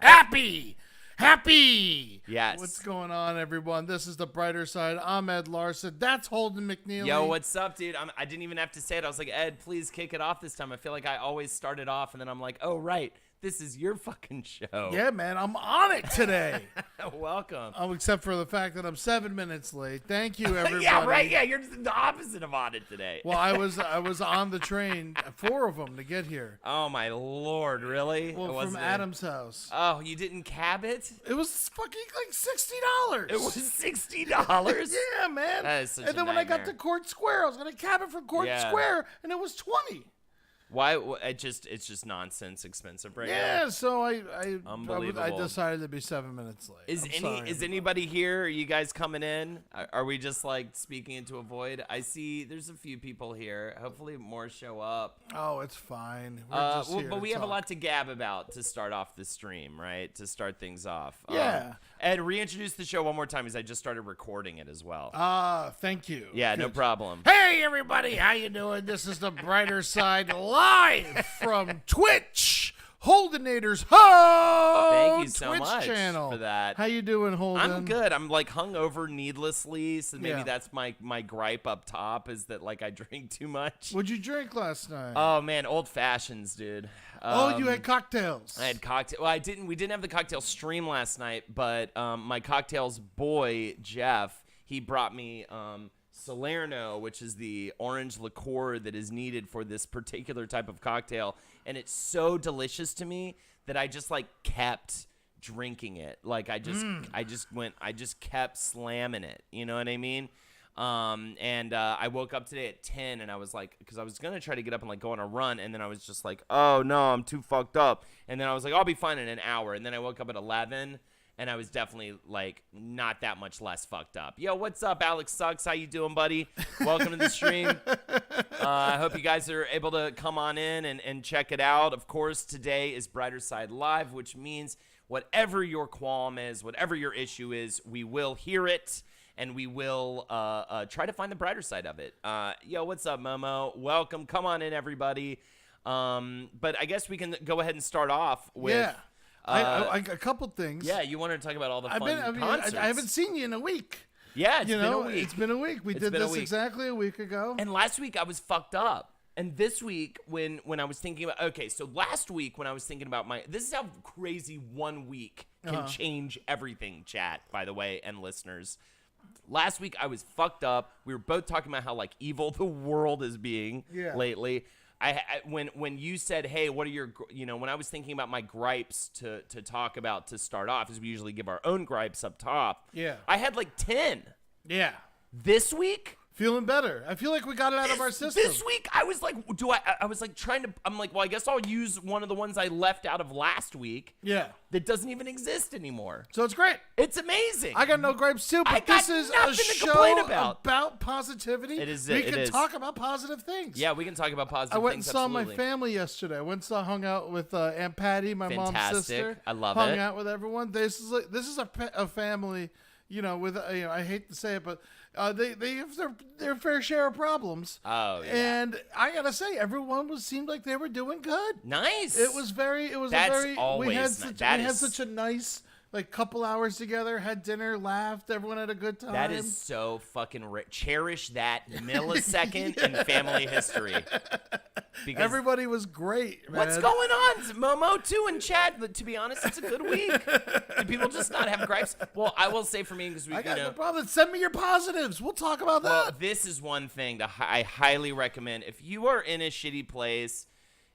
Happy. Yes. What's going on, everyone? This is The Brighter Side. I'm Ed Larson. That's Holden McNeely. Yo, what's up, dude? I didn't even have to say it. I was like, Ed, please kick it off this time. I feel like I always start it off, and then I'm like, oh, right. This is your fucking show. Yeah, man. I'm on it today. Welcome. Except for the fact that I'm 7 minutes late. Thank you, everybody. Yeah, right. Yeah, you're the opposite of on it today. Well, I was on the train, 4 of them to get here. Oh, my Lord. Really? Well, from Adam's house. Oh, you didn't cab it? It was fucking like $60. It was $60? Yeah, man. That is such and then a when I got to nightmare. Court Square, I was going to cab it from Court Square, and it was $20. Why? It's just nonsense expensive right now. Yeah, so I Unbelievable. decided to be 7 minutes late. Is anybody here? Are you guys coming in? Are we just like speaking into a void? I see there's a few people here. Hopefully more show up. Oh, it's fine. We're just here but to we have a talk. lot to gab about to start off the stream, right? To start things off. Yeah. Ed, reintroduce the show one more time, because I just started recording it as well. Thank you. Yeah, Good. no problem. Hey, everybody. How you doing? This is The Brighter Side live from Twitch. Holdenator's Thank you so Twitch much channel. for that. How you doing, Holden? I'm good. I'm like hungover needlessly, so maybe Yeah. that's my gripe up top, is that like I drink too much. What'd you drink last night? Oh man, old fashions, dude. You had cocktails. I had cocktail. Well, we didn't have the cocktail stream last night, but my cocktails boy Jeff, he brought me Salerno, which is the orange liqueur that is needed for this particular type of cocktail, and it's so delicious to me that I just like kept drinking it. Like I just kept slamming it. You know what I mean? I woke up today at 10, and I was like, because I was gonna try to get up and like go on a run, and then I was just like, oh no, I'm too fucked up, and then I was like, I'll be fine in an hour, and then I woke up at 11, and I was definitely like not that much less fucked up. Yo, what's up, Alex Sucks? How you doing, buddy? Welcome to the stream. I hope you guys are able to come on in and check it out. Of course, today is Brighter Side Live, which means whatever your qualm is, whatever your issue is, we will hear it. And we will try to find the brighter side of it. Yo, what's up, Momo? Welcome. Come on in, everybody. But I guess we can go ahead and start off with... Yeah. A couple things. Yeah, you wanted to talk about all the fun concerts. I haven't seen you in a week. Yeah, it's been a week. It's been a week. We did this exactly a week ago. And last week, I was fucked up. And this week, when I was thinking about... Okay, so last week, when I was thinking about my... This is how crazy 1 week can change everything, chat, by the way, and listeners. Last week, I was fucked up. We were both talking about how like evil the world is being lately. When you said, hey, what are your, when I was thinking about my gripes to talk about to start off, as we usually give our own gripes up top. Yeah. I had like 10. Yeah. This week? Feeling better. I feel like we got it out of our system. This week, I was like, I was like trying to, I'm like, well, I guess I'll use one of the ones I left out of last week. Yeah. That doesn't even exist anymore. So it's great. It's amazing. I got no gripes too, but this is a show about positivity. It is. We can talk about positive things. Yeah, we can talk about positive things. I went and saw my family yesterday. I went and hung out with Aunt Patty, my mom's sister. I love it. Hung out with everyone. This is a family, with I hate to say it, but they have their fair share of problems. Oh, yeah. And I gotta say, everyone seemed like they were doing good. Nice. We had such a nice couple hours together, had dinner, laughed, everyone had a good time. That is so fucking rich. Cherish that millisecond in family history. Because everybody was great, man. What's going on? Momo too and Chad, but to be honest, it's a good week. Do people just not have gripes? Well, I will say for me, because I got no problem. Send me your positives. We'll talk about that. Well, this is one thing I highly recommend. If you are in a shitty place,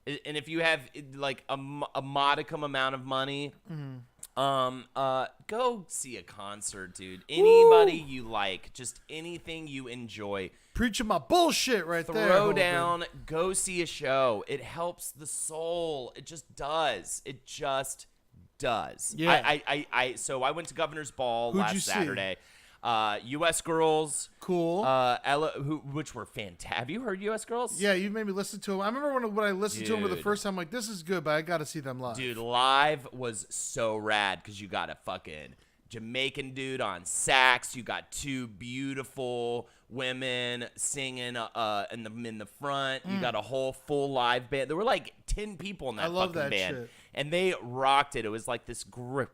and if you have like a modicum amount of money, go see a concert, dude. Anybody you like, just anything you enjoy. Preaching my bullshit right there. Throw down, go see a show. It helps the soul. It just does. It just does. Yeah. So I went to Governor's Ball Who'd you last see? Saturday. U.S. Girls. Cool. Ella, which were fantastic. Have you heard U.S. Girls? Yeah, you made me listen to them. I remember when I listened to them for the first time, I'm like, this is good, but I got to see them live. Dude, live was so rad because you got to fucking Jamaican dude on sax. You got two beautiful women singing in the front. You got a whole full live band. There were like 10 people in that fucking that band, shit. and they rocked it. It was like this great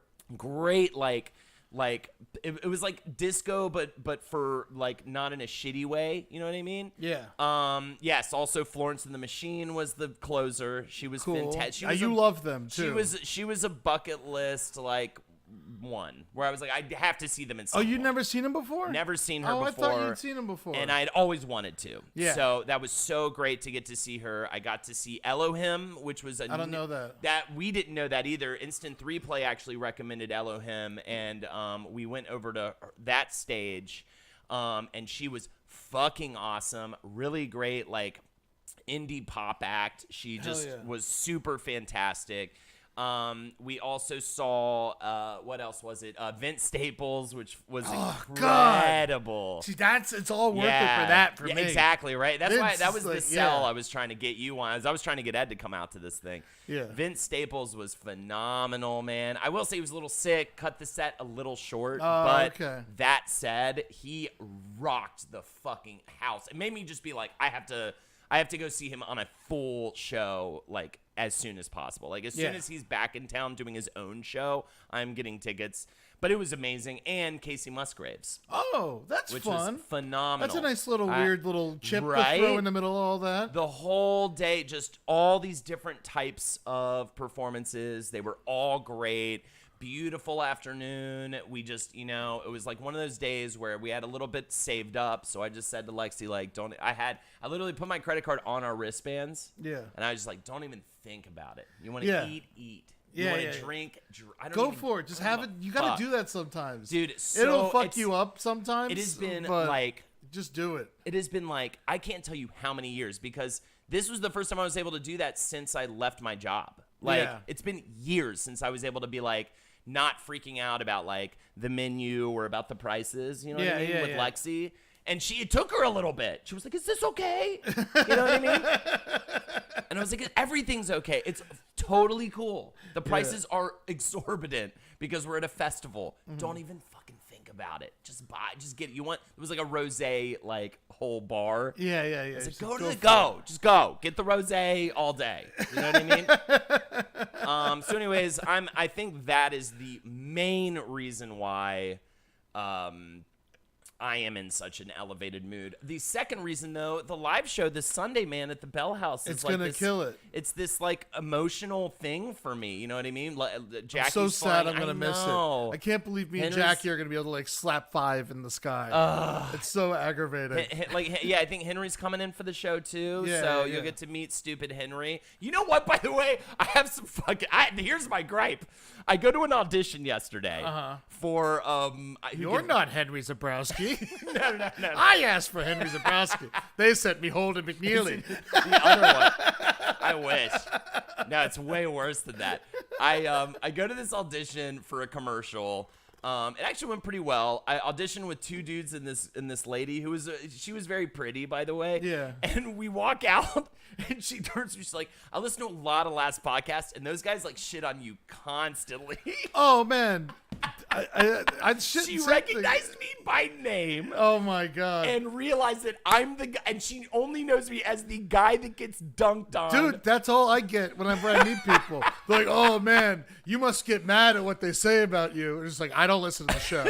it was like disco, but for like not in a shitty way. You know what I mean? Yeah. Yes. Also, Florence and the Machine was the closer. She was Cool. fantastic. You love them too. She was a bucket list like one where I was like, I have to see them in. Oh, you'd never seen them before? Never seen her before. before. I thought you'd seen them before. And I'd always wanted to. Yeah. So that was so great to get to see her. I got to see Elohim, which was I don't know that. That we didn't know that either. Instant 3Play actually recommended Elohim, and we went over to that stage, and she was fucking awesome. Really great, like indie pop act. She just was super fantastic. We also saw what else was it? Vince Staples, which was incredible. God. See, it's all worth it for that for me. Exactly, right? That's why that was the sell yeah. I was trying to get you on. I was trying to get Ed to come out to this thing. Yeah. Vince Staples was phenomenal, man. I will say he was a little sick, cut the set a little short, but that said, he rocked the fucking house. It made me just be like, I have to go see him on a full show, like, as soon as possible. Like, as soon as he's back in town doing his own show, I'm getting tickets. But it was amazing. And Casey Musgraves. Oh, that's which fun. was phenomenal. That's a nice little weird little chip right? to throw in the middle of all that. The whole day, just all these different types of performances. They were all great. Beautiful afternoon. We just, it was like one of those days where we had a little bit saved up. So I just said to Lexi, like, I literally put my credit card on our wristbands. Yeah. And I was just like, don't even think about it. You want to eat. You want to drink. I don't Go even for it. Just have it. You got to do that sometimes. Dude, it'll fuck you up sometimes. It has been like. Just do it. It has been like, I can't tell you how many years, because this was the first time I was able to do that since I left my job. Like, it's been years since I was able to be like, not freaking out about like the menu or about the prices, you know what I mean, with Lexi. And it took her a little bit. She was like, is this okay? You know what I mean? And I was like, everything's okay. It's totally cool. The prices are exorbitant because we're at a festival. Don't even fucking think about it. Just get it. It was like a rosé, like, whole bar. Yeah. I was like, just go. Get the rosé all day. You know what I mean? So anyways, I think that is the main reason why I am in such an elevated mood. The second reason, though, the live show this Sunday, man, at the Bell House, is it's gonna kill it. It's this like emotional thing for me. You know what I mean? Jackie's I'm so sad. flying. I'm gonna miss it. I can't believe me and Jackie are gonna be able to like slap 5 in the sky. It's so aggravating. I think Henry's coming in for the show too. So you'll get to meet stupid Henry. You know what? By the way, I have some fucking. Here's my gripe. I go to an audition yesterday for You're not Henry Zabrowski. No. I asked for Henry Zabrowski. They sent me Holden McNeely. The other one. I wish. No, it's way worse than that. I go to this audition for a commercial. It actually went pretty well. I auditioned with 2 dudes and this lady who was she was very pretty, by the way. Yeah. And we walk out and she turns to me, she's like, I listen to a lot of last podcasts and those guys like shit on you constantly. Oh man. She recognized me by name. Oh my god! And realized that I'm the guy, and she only knows me as the guy that gets dunked on. Dude, that's all I get whenever I meet people. They're like, "Oh man, you must get mad at what they say about you." It's like I don't listen to the show.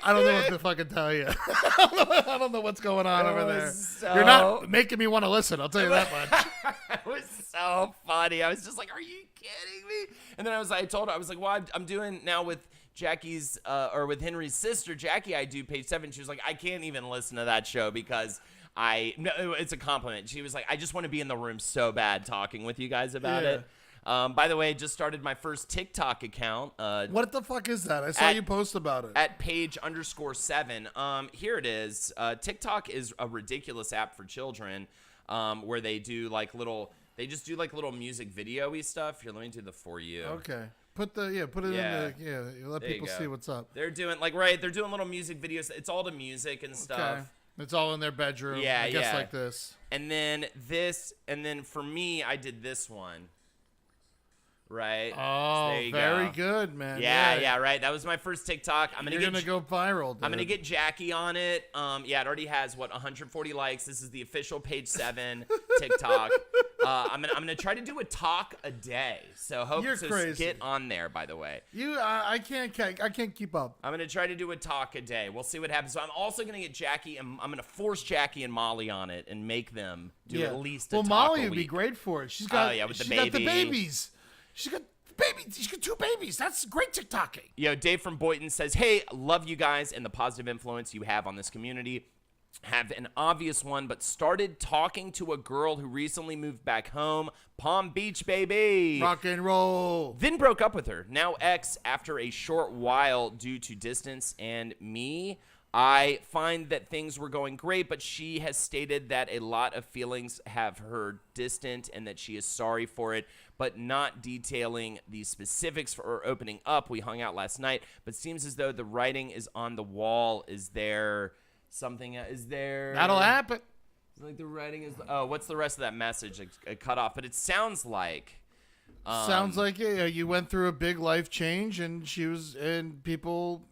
I don't know what to fucking tell you. I don't know what's going on over there. You're not making me want to listen. I'll tell you that much. It was so funny. I was just like, "Are you kidding me?" And then I told her, I was like, "Well, I'm doing now with Jackie's or with Henry's sister Jackie. I do Page 7." She was like, "I can't even listen to that show because no, it's a compliment." She was like, "I just want to be in the room so bad talking with you guys about it." By the way, just started my first TikTok account. What the fuck is that? I saw you post about it. At Page_7. Here it is. TikTok is a ridiculous app for children where they do like little music video-y stuff. Here, let me do the For You. Okay. Put it in the let people see what's up. They're doing little music videos. It's all the music and stuff. Okay. It's all in their bedroom. Yeah, I guess like this. And then for me, I did this one. right? Oh, So there you very go. good, man. Yeah, right. That was my first TikTok. You're gonna go viral, dude. I'm gonna get Jackie on it. Yeah, it already has 140 likes. This is the official page 7 TikTok. I'm gonna try to do a talk a day. So You're crazy. Get on there. By the way, I can't keep up. I'm gonna try to do a talk a day. We'll see what happens. So I'm also gonna get Jackie, and I'm gonna force Jackie and Molly on it and make them do at least a talk Molly a would week. be great for it. She's got with the she's got the baby. babies. She's got babies. She's got 2 babies. That's great TikToking. Yo, Dave from Boynton says, hey, love you guys and the positive influence you have on this community. Have an obvious one, but started talking to a girl who recently moved back home. Palm Beach, baby. Rock and roll. Then broke up with her. Now ex after a short while due to distance and me. I find that things were going great, but she has stated that a lot of feelings have her distant and that she is sorry for it, but not detailing the specifics for opening up. We hung out last night, but seems as though the writing is on the wall. Is there something? Is there? That'll happen. Like the writing is. Oh, what's the rest of that message? I cut off, but it sounds like. Sounds like you went through a big life change, and people,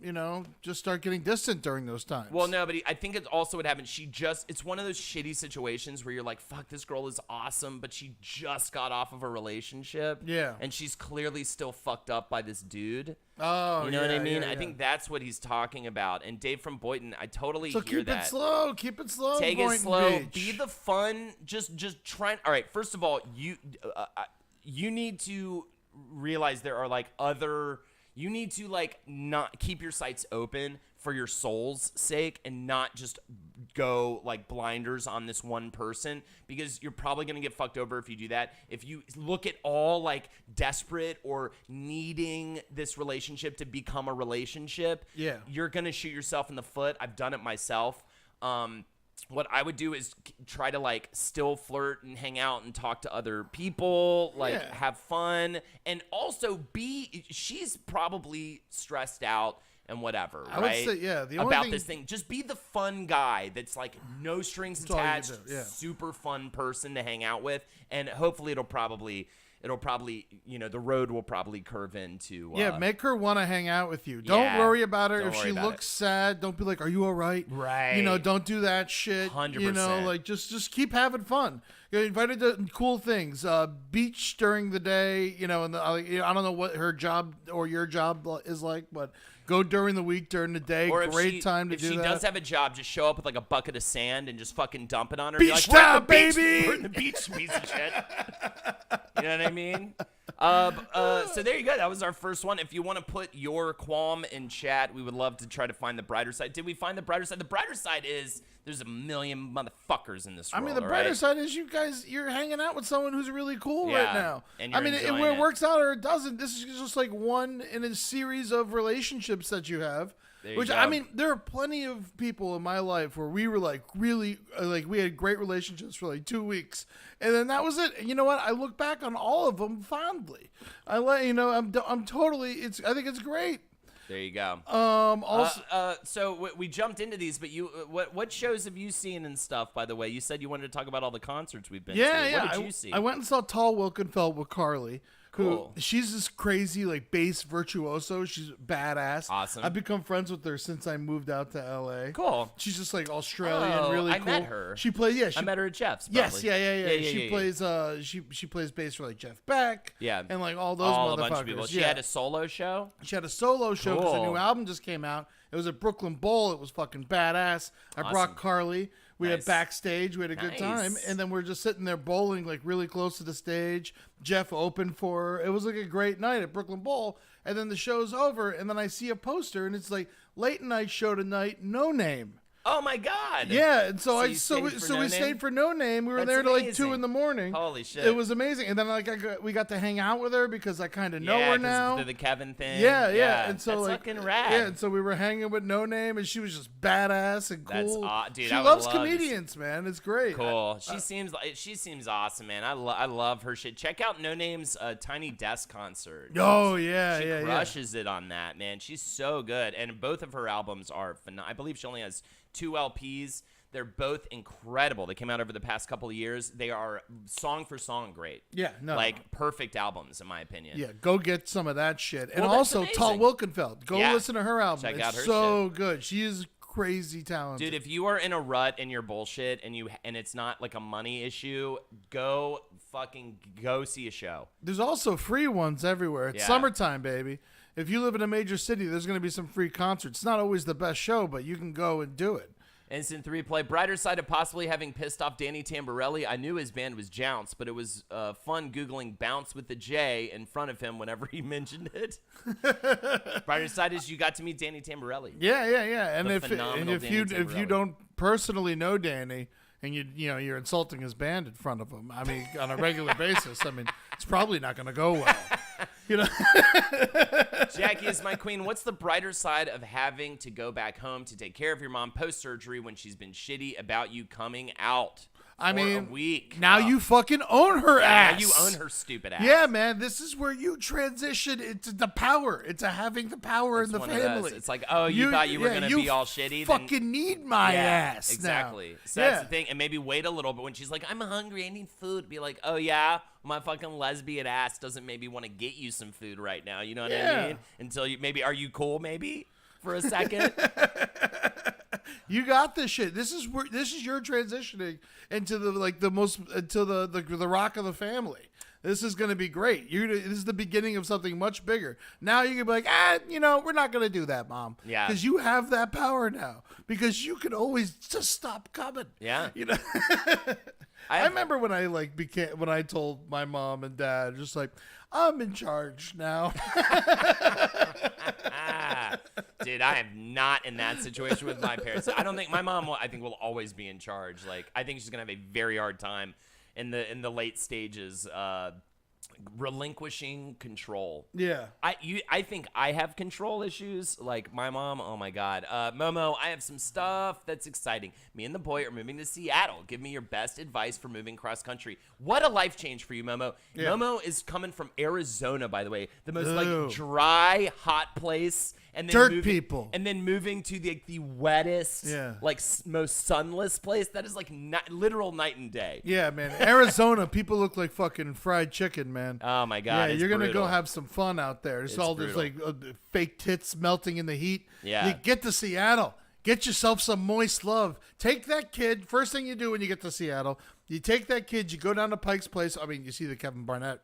just start getting distant during those times. Well, no, but I think it's also what happened. It's one of those shitty situations where you're like, fuck, this girl is awesome, but she just got off of a relationship. Yeah. And she's clearly still fucked up by this dude. Oh, you know what I mean? Yeah. I think that's what he's talking about. And Dave from Boynton, I totally So hear that. Keep it slow. Take it Boynton slow. Beach. Be the fun. Just try. All right. First of all, you need to realize there are you need to not keep your sights open for your soul's sake and not just go blinders on this one person, because you're probably going to get fucked over if you do that. If you look at all desperate or needing this relationship to become a relationship, you're going to shoot yourself in the foot. I've done it myself. What I would do is try to still flirt and hang out and talk to other people, have fun, and also she's probably stressed out and whatever, right? I would say, the only about thing, this thing. Just be the fun guy that's no strings all you attached, do, yeah. super fun person to hang out with, and hopefully it'll probably the road will probably curve into make her want to hang out with you. Don't worry about her. If she looks sad, don't be like, are you all right? Right. Don't do that shit. 100%. Just keep having fun. You're invited to cool things. Beach during the day, and I don't know what her job or your job is like, but go during the week, during the day. Or Great time to do that. If she does have a job, just show up with a bucket of sand and just fucking dump it on her. Beach time, baby! We're at the beach, piece of shit. You know what I mean? So there you go. That was our first one. If you want to put your qualm in chat, we would love to try to find the brighter side. Did we find the brighter side? The brighter side is there's a million motherfuckers in this world. I mean, the brighter side is you're hanging out with someone who's really cool right now. And I mean, where it works out or it doesn't, this is just one in a series of relationships that you have. I mean, there are plenty of people in my life where we were really we had great relationships for 2 weeks, and then that was it. And you know what? I look back on all of them fondly. I'm totally. I think it's great. There you go. Also, so we jumped into these, but what shows have you seen and stuff? By the way, you said you wanted to talk about all the concerts we've been to. What did you see? I went and saw Tall Wilkenfeld with Carly. Cool. She's this crazy bass virtuoso. She's badass. Awesome. I've become friends with her since I moved out to LA. Cool. She's just Australian, really cool. I met her. She plays. Yeah, I met her at Jeff's. Yes, probably. yeah. She plays. She plays bass for Jeff Beck. Yeah. And all those motherfuckers. A bunch of people. She had a solo show. She had a solo show because Cool. a new album just came out. It was at Brooklyn Bowl. It was fucking badass. I brought Carly. We had backstage. We had a good time. And then we're just sitting there bowling really close to the stage. Jeff opened for her. It was a great night at Brooklyn Bowl. And then the show's over. And then I see a poster and it's late night show tonight, No Name. Oh my God! Yeah, and so we stayed stayed for No Name. We were That's there till amazing. 2 a.m. Holy shit! It was amazing. And then we got to hang out with her because I kind of know her now. The Kevin thing. Yeah. And so that's fucking rad. Yeah, and so we were hanging with No Name, and she was just badass and cool. Dude, she I would loves love comedians, man. It's great. Cool. She seems awesome, man. I love her shit. Check out No Name's Tiny Desk concert. Oh yeah, She crushes it on that, man. She's so good, and both of her albums are phenomenal. I believe she only has 2 LPs. They're both incredible. They came out over the past couple of years. They are song for song great. Yeah, no. Like perfect albums, in my opinion. Yeah, go get some of that shit. And Well, that's also, Tal amazing. Wilkenfeld. Go Yeah. listen to her album. Check it's out her so good. She is crazy talented. Dude, if you are in a rut in your bullshit and it's not like a money issue, go see a show. There's also free ones everywhere. It's Yeah. summertime, baby. If you live in a major city, there's going to be some free concerts. It's not always the best show, but you can go and do it. Instant 3 play. Brighter side of possibly having pissed off Danny Tamborelli. I knew his band was Jounce, but it was fun Googling Bounce with the J in front of him whenever he mentioned it. Brighter side is you got to meet Danny Tamborelli. Yeah. And The if phenomenal Danny you Tamborelli. don't personally know Danny and you're insulting his band in front of him, I mean, on a regular basis, I mean, it's probably not going to go well. You know. Jackie is my queen. What's the brighter side of having to go back home to take care of your mom post-surgery when she's been shitty about you coming out I for mean, a week? Now you fucking own her ass. Now you own her stupid ass. Yeah, man. This is where you transition into the power. It's having the power in the one of those. family. It's like, oh, you thought you were going to you be all shitty? Fucking need my ass. Exactly. Now. So that's the thing. And maybe wait a little bit when she's like, I'm hungry, I need food. Be like, oh, yeah, my fucking lesbian ass doesn't maybe want to get you some food right now. You know what I mean? Until you maybe, are you cool maybe for a second? You got this shit. This is your transitioning into the rock of the family. This is going to be great. This is the beginning of something much bigger. Now you can be like, we're not going to do that, Mom. Yeah. Because you have that power now. Because you can always just stop coming. Yeah. You know. I remember when I told my mom and dad, just like, I'm in charge now. Dude, I am not in that situation with my parents. I don't think my mom will always be in charge. Like, I think she's gonna have a very hard time in the late stages relinquishing control. Yeah. I think I have control issues. Like my mom, oh my God. Momo, I have some stuff that's exciting. Me and the boy are moving to Seattle. Give me your best advice for moving cross country. What a life change for you, Momo. Yeah. Momo is coming from Arizona, by the way. The most Ew. like dry, hot place. And then Dirt people. And then moving to the wettest, most sunless place. That is like literal night and day. Yeah, man. Arizona, people look like fucking fried chicken, man. Oh my God. Yeah, it's you're gonna brutal. go have some fun out there. It's all brutal. just like fake tits melting in the heat. Yeah. You get to Seattle. Get yourself some moist love. Take that kid. First thing you do when you get to Seattle, you take that kid. You go down to Pike's Place. I mean, you see the Kevin Barnett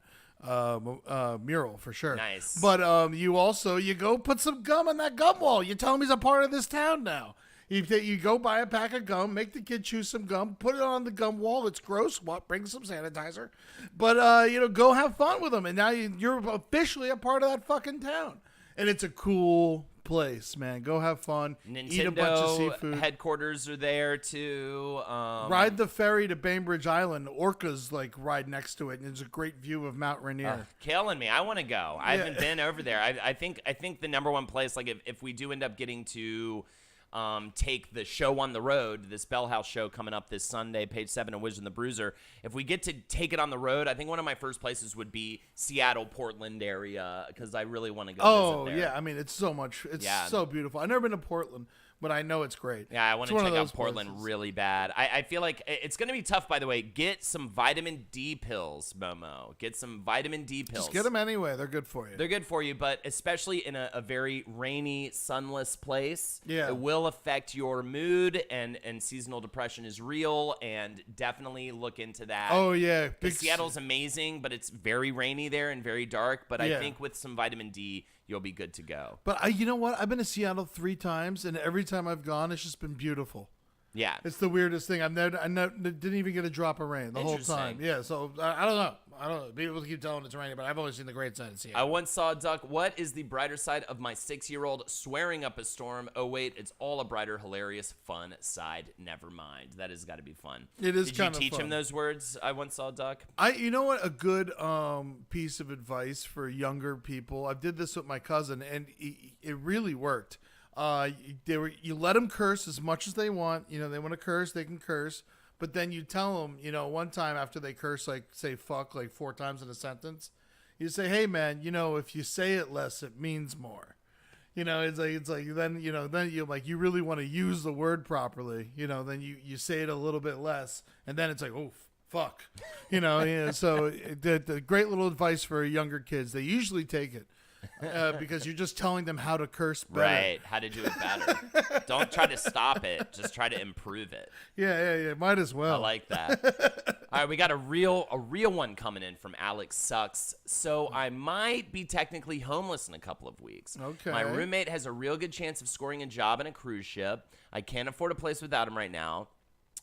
mural for sure. Nice. But you go put some gum on that gum wall. You tell him he's a part of this town now. You go buy a pack of gum, make the kid chew some gum, put it on the gum wall. It's gross. Bring some sanitizer. But go have fun with him, and now you're officially a part of that fucking town. And it's a cool place, man. Go have fun. Nintendo Eat a bunch of seafood. Headquarters are there too. Ride the ferry to Bainbridge Island. Orcas ride next to it, and there's a great view of Mount Rainier. Killing me. I want to go. I haven't been over there. I think the number one place, like if we do end up getting to take the show on the road, this Bell House show coming up this Sunday, page 7 of Wiz and the Bruiser. If we get to take it on the road, I think one of my first places would be Seattle, Portland area, because I really want to go visit there. Yeah. I mean, it's so beautiful. I've never been to Portland, but I know it's great. Yeah, I want to check out Portland places. really bad. I feel like it's going to be tough, by the way. Get some vitamin D pills, Momo. Get some vitamin D pills. Just get them anyway. They're good for you. They're good for you, but especially in a very rainy, sunless place, it will affect your mood, and seasonal depression is real, and definitely look into that. Oh, yeah. Seattle's amazing, but it's very rainy there and very dark, but I think with some vitamin D, you'll be good to go. But you know what? I've been to Seattle 3 times, and every time I've gone, it's just been beautiful. Yeah. It's the weirdest thing. I didn't even get a drop of rain the whole time. Yeah, so I don't know. People keep telling it's raining, but I've only seen the great side of Seattle. I once saw a duck. What is the brighter side of my 6-year-old swearing up a storm? Oh, wait, it's all a brighter, hilarious, fun side. Never mind. That has got to be fun. It is Did kind you of teach fun. him those words? I once saw a duck. You know what? A good piece of advice for younger people. I did this with my cousin, and it really worked. You let them curse as much as they want. They want to curse, they can curse. But then you tell them, one time after they curse, like say fuck like 4 times in a sentence, you say, hey man, if you say it less, it means more. It's like then you like you really want to use the word properly. Then you say it a little bit less, and then it's like, oh fuck, Yeah, so the great little advice for younger kids. They usually take it. Because you're just telling them how to curse better. Right, how to do it better. Don't try to stop it. Just try to improve it. Yeah. Might as well. I like that. All right, we got a real one coming in from Alex Sucks. So I might be technically homeless in a couple of weeks. Okay. My roommate has a real good chance of scoring a job on a cruise ship. I can't afford a place without him right now.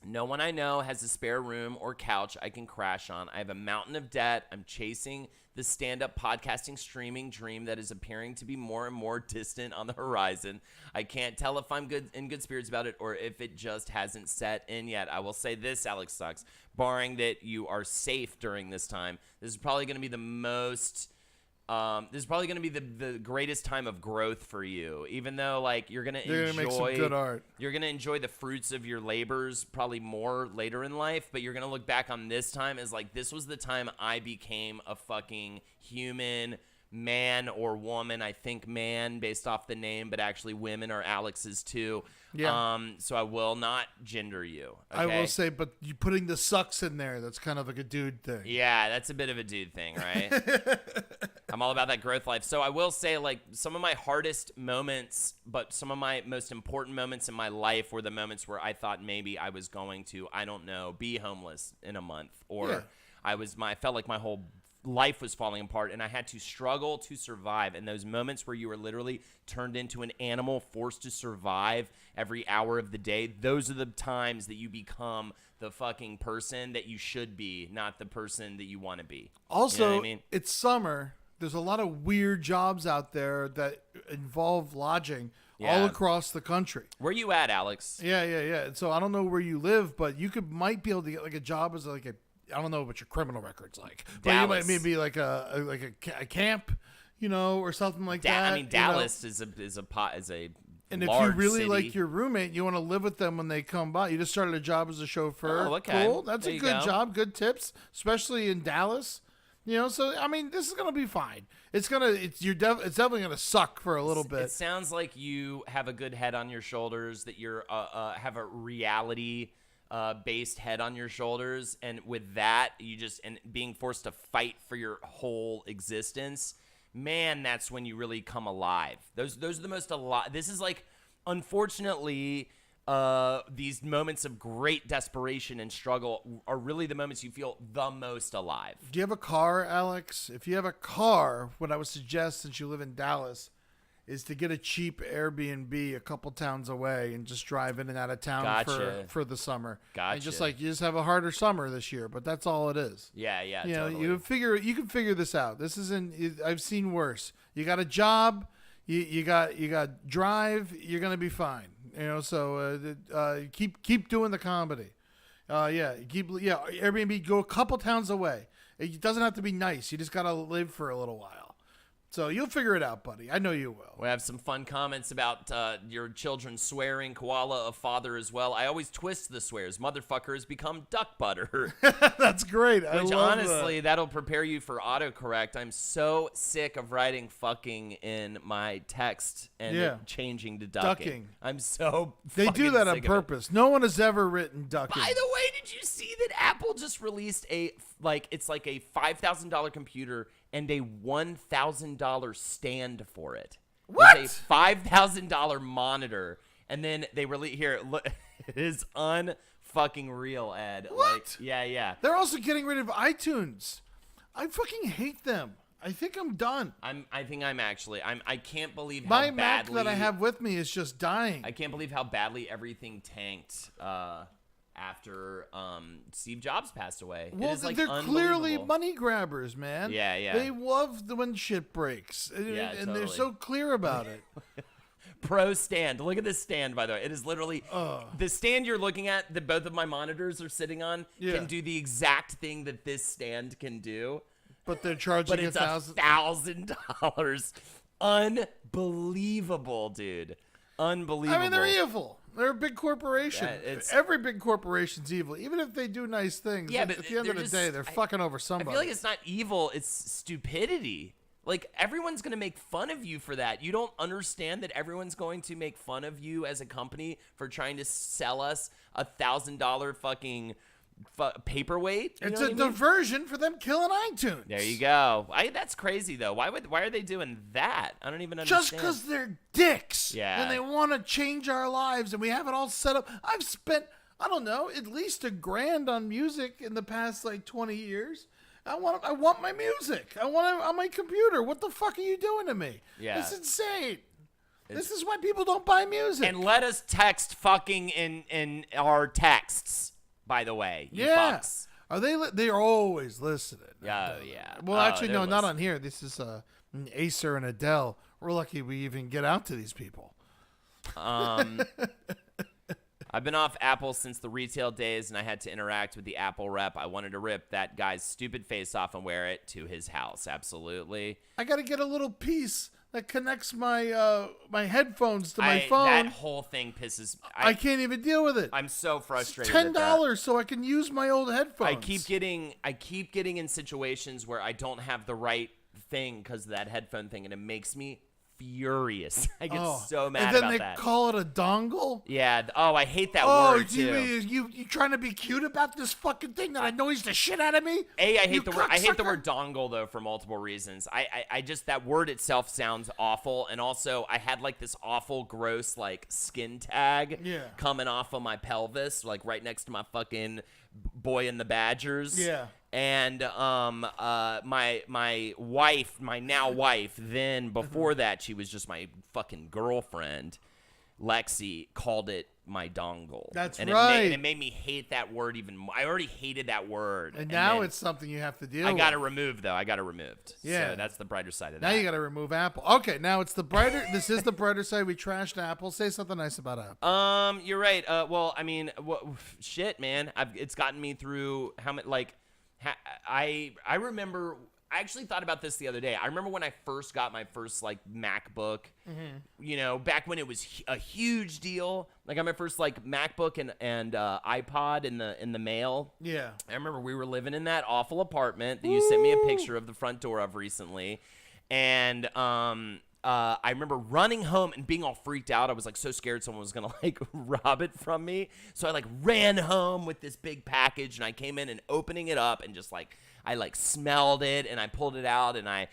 No one I know has a spare room or couch I can crash on. I have a mountain of debt. I'm chasing the stand-up podcasting streaming dream that is appearing to be more and more distant on the horizon. I can't tell if I'm in good spirits about it or if it just hasn't set in yet. I will say this, Alex Sucks, barring that you are safe during this time, this is probably going to be the most... this is probably going to be the greatest time of growth for you, even though like you're going to enjoy make some good art. You're going to enjoy the fruits of your labors probably more later in life, but you're going to look back on this time as like, this was the time I became a fucking human man or woman. I think man based off the name, but actually women are Alex's too. Yeah. So I will not gender you. Okay? I will say, but you putting the sucks in there, that's kind of like a dude thing. Yeah, that's a bit of a dude thing, right? I'm all about that growth life. So I will say, like, some of my hardest moments, but some of my most important moments in my life were the moments where I thought maybe I was going to, I don't know, be homeless in a month. Or I felt like my whole life was falling apart and I had to struggle to survive. And those moments where you were literally turned into an animal forced to survive every hour of the day, those are the times that you become the fucking person that you should be, not the person that you want to be. Also, you know what I mean? It's summer. There's a lot of weird jobs out there that involve lodging all across the country. Where you at, Alex? Yeah. So I don't know where you live, but you might be able to get like a job as like a, I don't know what your criminal record's like, but you might maybe like a camp, or something like that. I mean, Dallas is a and if large you really city. like your roommate, you want to live with them when they come by. You just started a job as a chauffeur. Oh, okay. Cool. That's there a you good go. job. Good tips, especially in Dallas. So I mean, this is gonna be fine. It's definitely gonna suck for a little bit. It sounds like you have a good head on your shoulders. That you're have a reality based head on your shoulders, and with that, and being forced to fight for your whole existence. Man, that's when you really come alive. Those are the most alive. This is like, unfortunately, these moments of great desperation and struggle are really the moments you feel the most alive. Do you have a car, Alex? If you have a car, what I would suggest, since you live in Dallas, is to get a cheap Airbnb a couple towns away and just drive in and out of town for the summer. Gotcha. And you just have a harder summer this year, but that's all it is. Yeah, totally. You can figure this out. This isn't. I've seen worse. You got a job, you got drive. You're gonna be fine. So keep doing the comedy. Airbnb, go a couple towns away. It doesn't have to be nice. You just gotta live for a little while. So you'll figure it out, buddy. I know you will. We have some fun comments about your children swearing. Koala, a father as well. I always twist the swears. Motherfucker has become duck butter. That's great. I Which love honestly, that'll prepare you for autocorrect. I'm so sick of writing fucking in my text and it changing to ducking. I'm so They do that on sick purpose. No one has ever written ducking. By the way, did you see that Apple just released it's like a $5,000 computer and a $1,000 stand for it? What? It's a $5,000 monitor, and then they really look, it is unfucking real, Ed. What? Yeah. They're also getting rid of iTunes. I fucking hate them. I think I'm done. I can't believe how my badly Mac that I have with me is just dying. I can't believe how badly everything tanked after Steve Jobs passed away. Well, it is, they're clearly money grabbers, man. Yeah. They love when shit breaks. And they're so clear about it. Pro stand. Look at this stand, by the way. It is literally the stand you're looking at that both of my monitors are sitting on can do the exact thing that this stand can do. But they're charging but it's $1,000. Unbelievable, dude. Unbelievable. I mean, they're evil. They're a big corporation. Every big corporation's evil, even if they do nice things. Yeah, but at the end of the day, they're fucking over somebody. I feel like it's not evil. It's stupidity. Like, everyone's going to make fun of you for that. You don't understand that everyone's going to make fun of you as a company for trying to sell us $1,000 fucking paperweight? You It's know a what I mean? diversion for them killing iTunes. There you go. That's crazy, though. Why are they doing that? I don't even understand. Just because they're dicks. Yeah. And they want to change our lives, and we have it all set up. I've spent, I don't know, at least $1,000 on music in the past, 20 years. I want my music. I want it on my computer. What the fuck are you doing to me? Yeah. It's insane. This is why people don't buy music. And let us text fucking in our texts, by the way. You fucks. Are they are always listening. Yeah, yeah. Well, Oh, actually, they're no, not listening. on here. This is Acer and Adele. We're lucky we even get out to these people. I've been off Apple since the retail days, and I had to interact with the Apple rep. I wanted to rip that guy's stupid face off and wear it to his house. Absolutely. I got to get a little piece that connects my my headphones to my phone. That whole thing pisses. I can't even deal with it. I'm so frustrated. $10 so I can use my old headphones. I keep getting in situations where I don't have the right thing because of that headphone thing, and it makes me furious. I get so mad and then about they that. call it a dongle. Yeah. Oh, I hate that Oh, word too. you trying to be cute about this fucking thing that annoys the shit out of me? I hate the word. I hate the cocksucker. word dongle though for multiple reasons. I just that word itself sounds awful, and also I had this awful, gross skin tag coming off of my pelvis, right next to my fucking Boy and the Badgers. Yeah. And my wife, my now wife, then before that she was just my fucking girlfriend, Lexi, called it my dongle. That's and right. It made me hate that word even more. I already hated that word. And now then it's something you have to deal I with. got it removed, though. I got it removed. Yeah. So that's the brighter side of Now that. you got to remove Apple. Okay, now it's the brighter. This is the brighter side. We trashed Apple. Say something nice about Apple. You're right. Well, I mean, shit, man. It's gotten me through how many, I remember, I actually thought about this the other day. I remember when I first got my first MacBook, back when it was a huge deal. I got my first MacBook and iPod in the mail. Yeah. I remember we were living in that awful apartment that you sent me a picture of the front door of recently. And I remember running home and being all freaked out. I was so scared someone was gonna rob it from me. So I ran home with this big package, and I came in and opening it up and just I smelled it, and I pulled it out, and I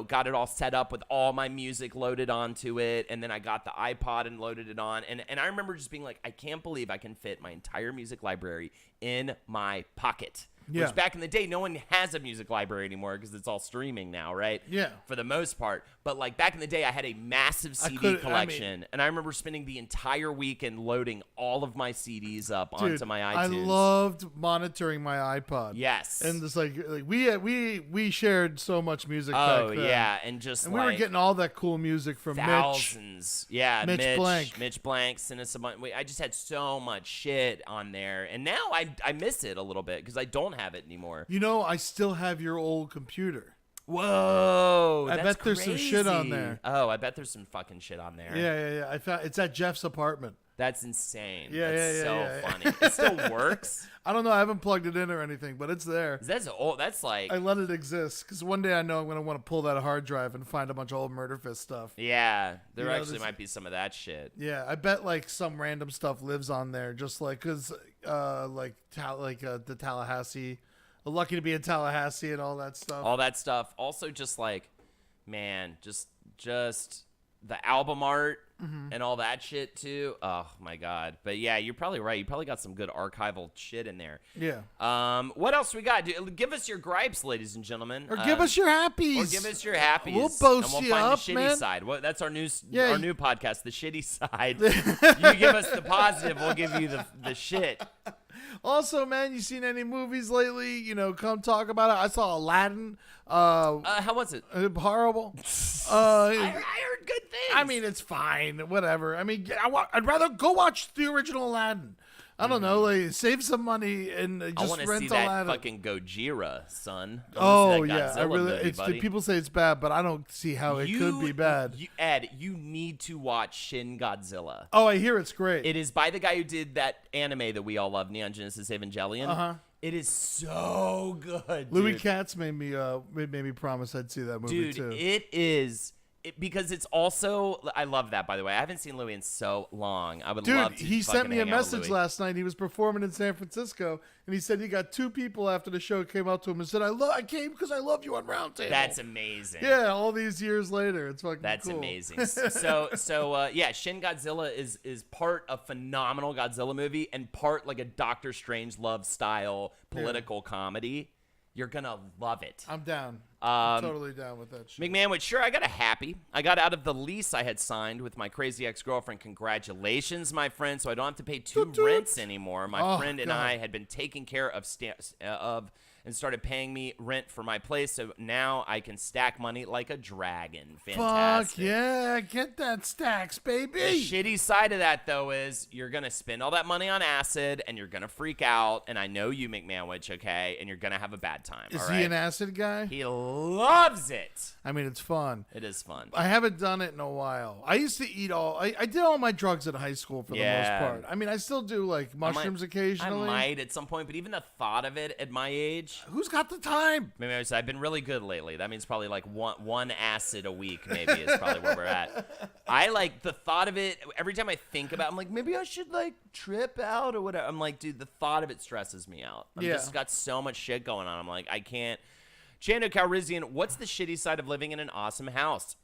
got it all set up with all my music loaded onto it, and then I got the iPod and loaded it on, and I remember just being I can't believe I can fit my entire music library in my pocket. Yeah. Which back in the day, no one has a music library anymore because it's all streaming now, right? Yeah. For the most part. But back in the day, I had a massive CD collection. And I remember spending the entire weekend loading all of my CDs up onto my iTunes. I loved monitoring my iPod. Yes. And just we shared so much music Oh, back then. yeah. And just And we were getting all that cool music from thousands. Yeah. Mitch Blank. Mitch Blank sent us a bunch. I just had so much shit on there. And now I miss it a little bit because I don't have it anymore. I still have your old computer. Whoa, I that's bet there's some shit on crazy. there. Oh, I bet there's some fucking shit on there. Yeah. I found it's at Jeff's apartment. That's insane. Yeah, That's yeah, so yeah. funny. It still works. I don't know. I haven't plugged it in or anything, but it's there. That's old. That's I let it exist because one day I know I'm going to want to pull that hard drive and find a bunch of old Murder Fist stuff. yeah. There You know, actually this- might be some of that shit. Yeah, I bet some random stuff lives on there, just because the Tallahassee, lucky to be in Tallahassee and all that stuff. All that stuff. Also, just man, just the album art and all that shit too. Oh my god. But yeah, you're probably right. You probably got some good archival shit in there. Yeah. What else we got? Give us your gripes, ladies and gentlemen. Or give us your happies. Or give us your happies. We'll boast and we'll you find up, the shitty man. side. That's our new Yeah, our new podcast, the shitty side. You give us the positive, we'll give you the shit. Also, man, you seen any movies lately? Come talk about it. I saw Aladdin. How was it? Horrible. I heard good things. I mean, it's fine. Whatever. I mean, I'd rather go watch the original Aladdin. I don't know. Save some money and I just want to rent see that Aladdin. fucking Gojira, son. I Oh wanna see that yeah, I Godzilla really. movie, buddy. People say it's bad, but I don't see how it could be bad. Ed, you need to watch Shin Godzilla. Oh, I hear it's great. It is by the guy who did that anime that we all love, Neon Genesis Evangelion. Uh-huh. It is so good, Louis dude. Katz made me promise I'd see that movie Dude, too. it is. Because it's also, I love that, by the way. I haven't seen Louis in so long. I would love to. He sent fucking me a hang out with message Louis. last night. He was performing in San Francisco, and he said he got 2 people after the show came up to him and said, I came because I love you on Roundtable. That's amazing. Yeah, all these years later. It's fucking That's cool. amazing. Yeah, Shin Godzilla is part a phenomenal Godzilla movie and part like a Doctor Strangelove style political comedy. You're gonna love it. I'm down. I'm totally down with that shit. McMahon, sure, I got a happy. I got out of the lease I had signed with my crazy ex-girlfriend. Congratulations, my friend. So I don't have to pay 2 rents anymore. My friend and I had been taking care of and started paying me rent for my place. So now I can stack money like a dragon. Fantastic. Fuck yeah, get that stacks, baby. The shitty side of that, though, is you're going to spend all that money on acid and you're going to freak out. And I know you, McManwich, okay? And you're going to have a bad time. Is all he right? an acid guy? He loves it. I mean, it's fun. It is fun. I haven't done it in a while. I used to eat I did all my drugs at high school for the most part. I mean, I still do like mushrooms occasionally. I might at some point, but even the thought of it at my age. Who's got the time? Maybe I've been really good lately. That means probably like one acid a week maybe is probably where we're at. I like the thought of it. Every time I think about it, I'm like, maybe I should like trip out or whatever. I'm like, dude, the thought of it stresses me out. I've just got so much shit going on. I'm like, I can't. Chando Calrissian, what's the shitty side of living in an awesome house?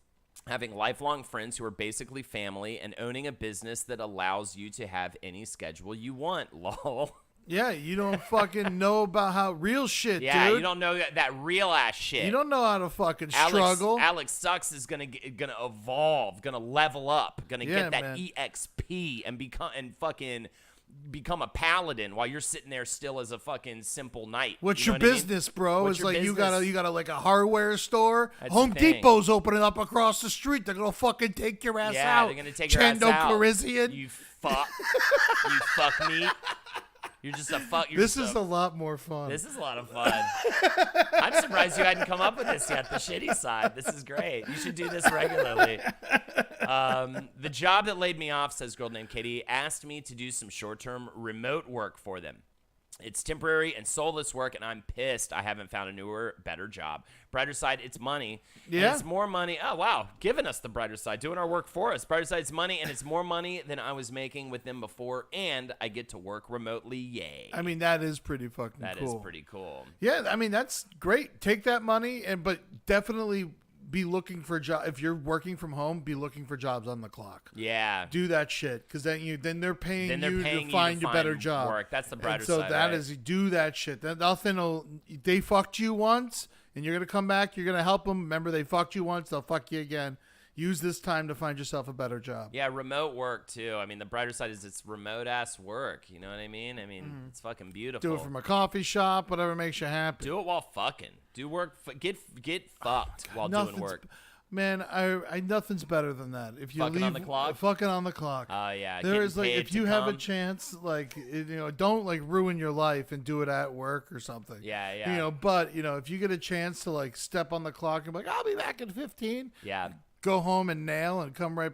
Having lifelong friends who are basically family and owning a business that allows you to have any schedule you want. Lol. Yeah, you don't fucking know about how real shit, Yeah, dude. you don't know that real ass shit. You don't know how to fucking struggle. Alex Sucks is gonna evolve, gonna level up, gonna get that man. EXP and become a paladin while you're sitting there still as a fucking simple knight. What's You your know what I mean? business, bro? What's It's your like business? you got a like a hardware store. That's Home the thing. Depot's opening up across the street. They're gonna fucking take your ass Yeah, out. they're gonna take your ass Chando out. Calrissian. You fuck, you fuck me. You're just a fuck. This is a lot more fun. This is a lot of fun. I'm surprised you hadn't come up with this yet. The shitty side. This is great. You should do this regularly. The job that laid me off, says girl named Katie, asked me to do some short-term remote work for them. It's temporary and soulless work, and I'm pissed I haven't found a newer, better job. Brighter side, it's money. Yeah. And it's more money. Oh, wow. Giving us the brighter side, doing our work for us. Brighter side, it's money, and it's more money than I was making with them before, and I get to work remotely. Yay. I mean, that is pretty fucking That cool. is pretty cool. Yeah, I mean, that's great. Take that money, but definitely be looking for a job. If you're working from home, be looking for jobs on the clock. Yeah. Do that shit, because then they're paying Then they're you paying to you find to a better find job. work. That's the brighter and so side, that right? is, do that shit. That nothing will. They fucked you once, and you're gonna come back. You're gonna help them. Remember, they fucked you once. They'll fuck you again. Use this time to find yourself a better job. Yeah, remote work too. I mean, the brighter side is it's remote ass work. You know what I mean? I mean, it's fucking beautiful. Do it from a coffee shop, whatever makes you happy. Do it while fucking. Do work. Get fucked while doing Nothing's- work. Man, I nothing's better than that. If you Fucking leave on the clock? fucking on the clock. Oh yeah. There getting is like paid if to you have a come. chance, like don't like ruin your life and do it at work or something. Yeah, yeah. You know, but if you get a chance to like step on the clock and be like, I'll be back in 15. Yeah. Go home and nail and come right.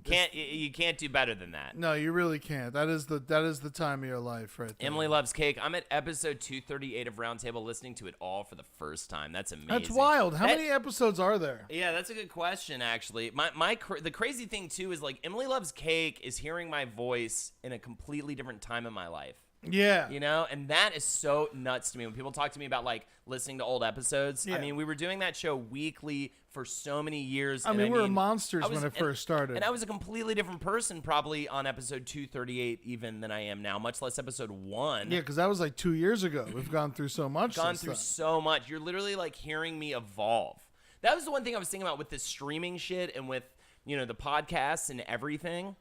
You can't do better than that. No, you really can't. That is the time of your life, right there. Emily loves cake. I'm at episode 238 of Roundtable, listening to it all for the first time. That's amazing. That's wild. How many episodes are there? Yeah, that's a good question, actually. The crazy thing, too, is like Emily Loves Cake is hearing my voice in a completely different time in my life. Yeah. You know, and that is so nuts to me when people talk to me about like listening to old episodes. Yeah. I mean, we were doing that show weekly for so many years. I and mean, we were monsters when it and- first started. And I was a completely different person probably on episode 238 even than I am now, much less episode 1. Yeah, because that was like 2 years ago. We've gone through so much. Gone since through then. so much. You're literally like hearing me evolve. That was the one thing I was thinking about with this streaming shit and with, the podcasts and everything.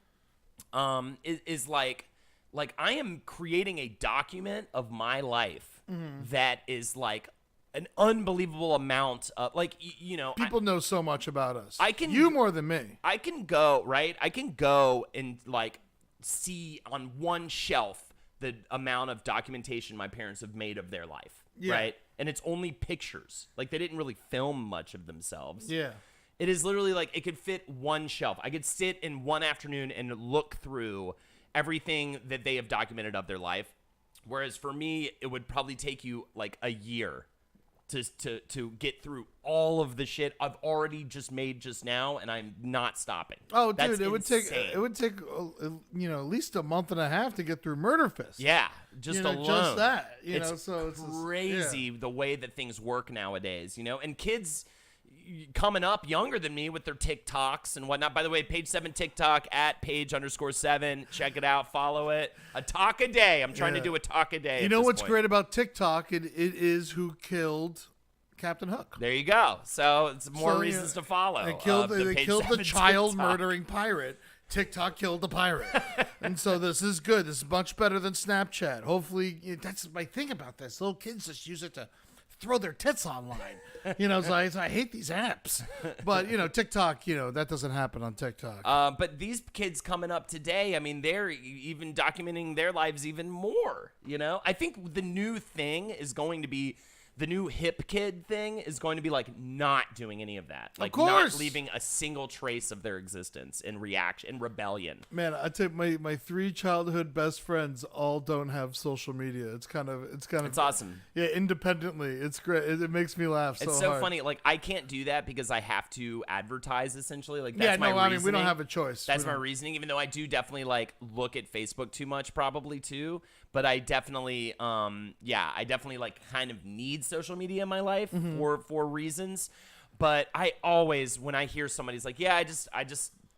Is like I am creating a document of my life that is like an unbelievable amount of People know so much about us. I can- you more than me. I can go, right? I can go and like see on one shelf the amount of documentation my parents have made of their life, Yeah. right? And it's only pictures. Like they didn't really film much of themselves. Yeah. It is literally like it could fit one shelf. I could sit in one afternoon and look through everything that they have documented of their life. Whereas for me, it would probably take you like a year to get through all of the shit I've already just made just now, and I'm not stopping. Oh, That's dude, insane. it would take at least a month and a half to get through Murder Fist. Yeah, just alone. Just that. It's so it's crazy the way that things work nowadays. And kids coming up younger than me with their TikToks and whatnot. By the way, Page 7 TikTok at Page_7. Check it out. Follow it. A talk a day. I'm trying to do a talk a day. You know what's great about TikTok? It is who killed Captain Hook. There you go. So it's more reasons to follow. They killed the child murdering pirate. TikTok killed the pirate. And so this is good. This is much better than Snapchat. Hopefully, that's my thing about this. Little kids just use it to throw their tits online. So I hate these apps. But, TikTok, that doesn't happen on TikTok. But these kids coming up today, I mean, they're even documenting their lives even more, I think the new thing is going to be, the new hip kid thing is going to be like not doing any of that. Like not leaving a single trace of their existence in rebellion. Man, I take my 3 childhood best friends all don't have social media. It's awesome. Yeah, independently. It's great. It makes me laugh It's so funny. Like I can't do that because I have to advertise essentially. Like that's my reasoning. I mean, we don't have a choice. That's my reasoning, even though I do definitely like look at Facebook too much probably too. But I definitely, I definitely like kind of need social media in my life for reasons. But I always, when I hear somebody's like, I just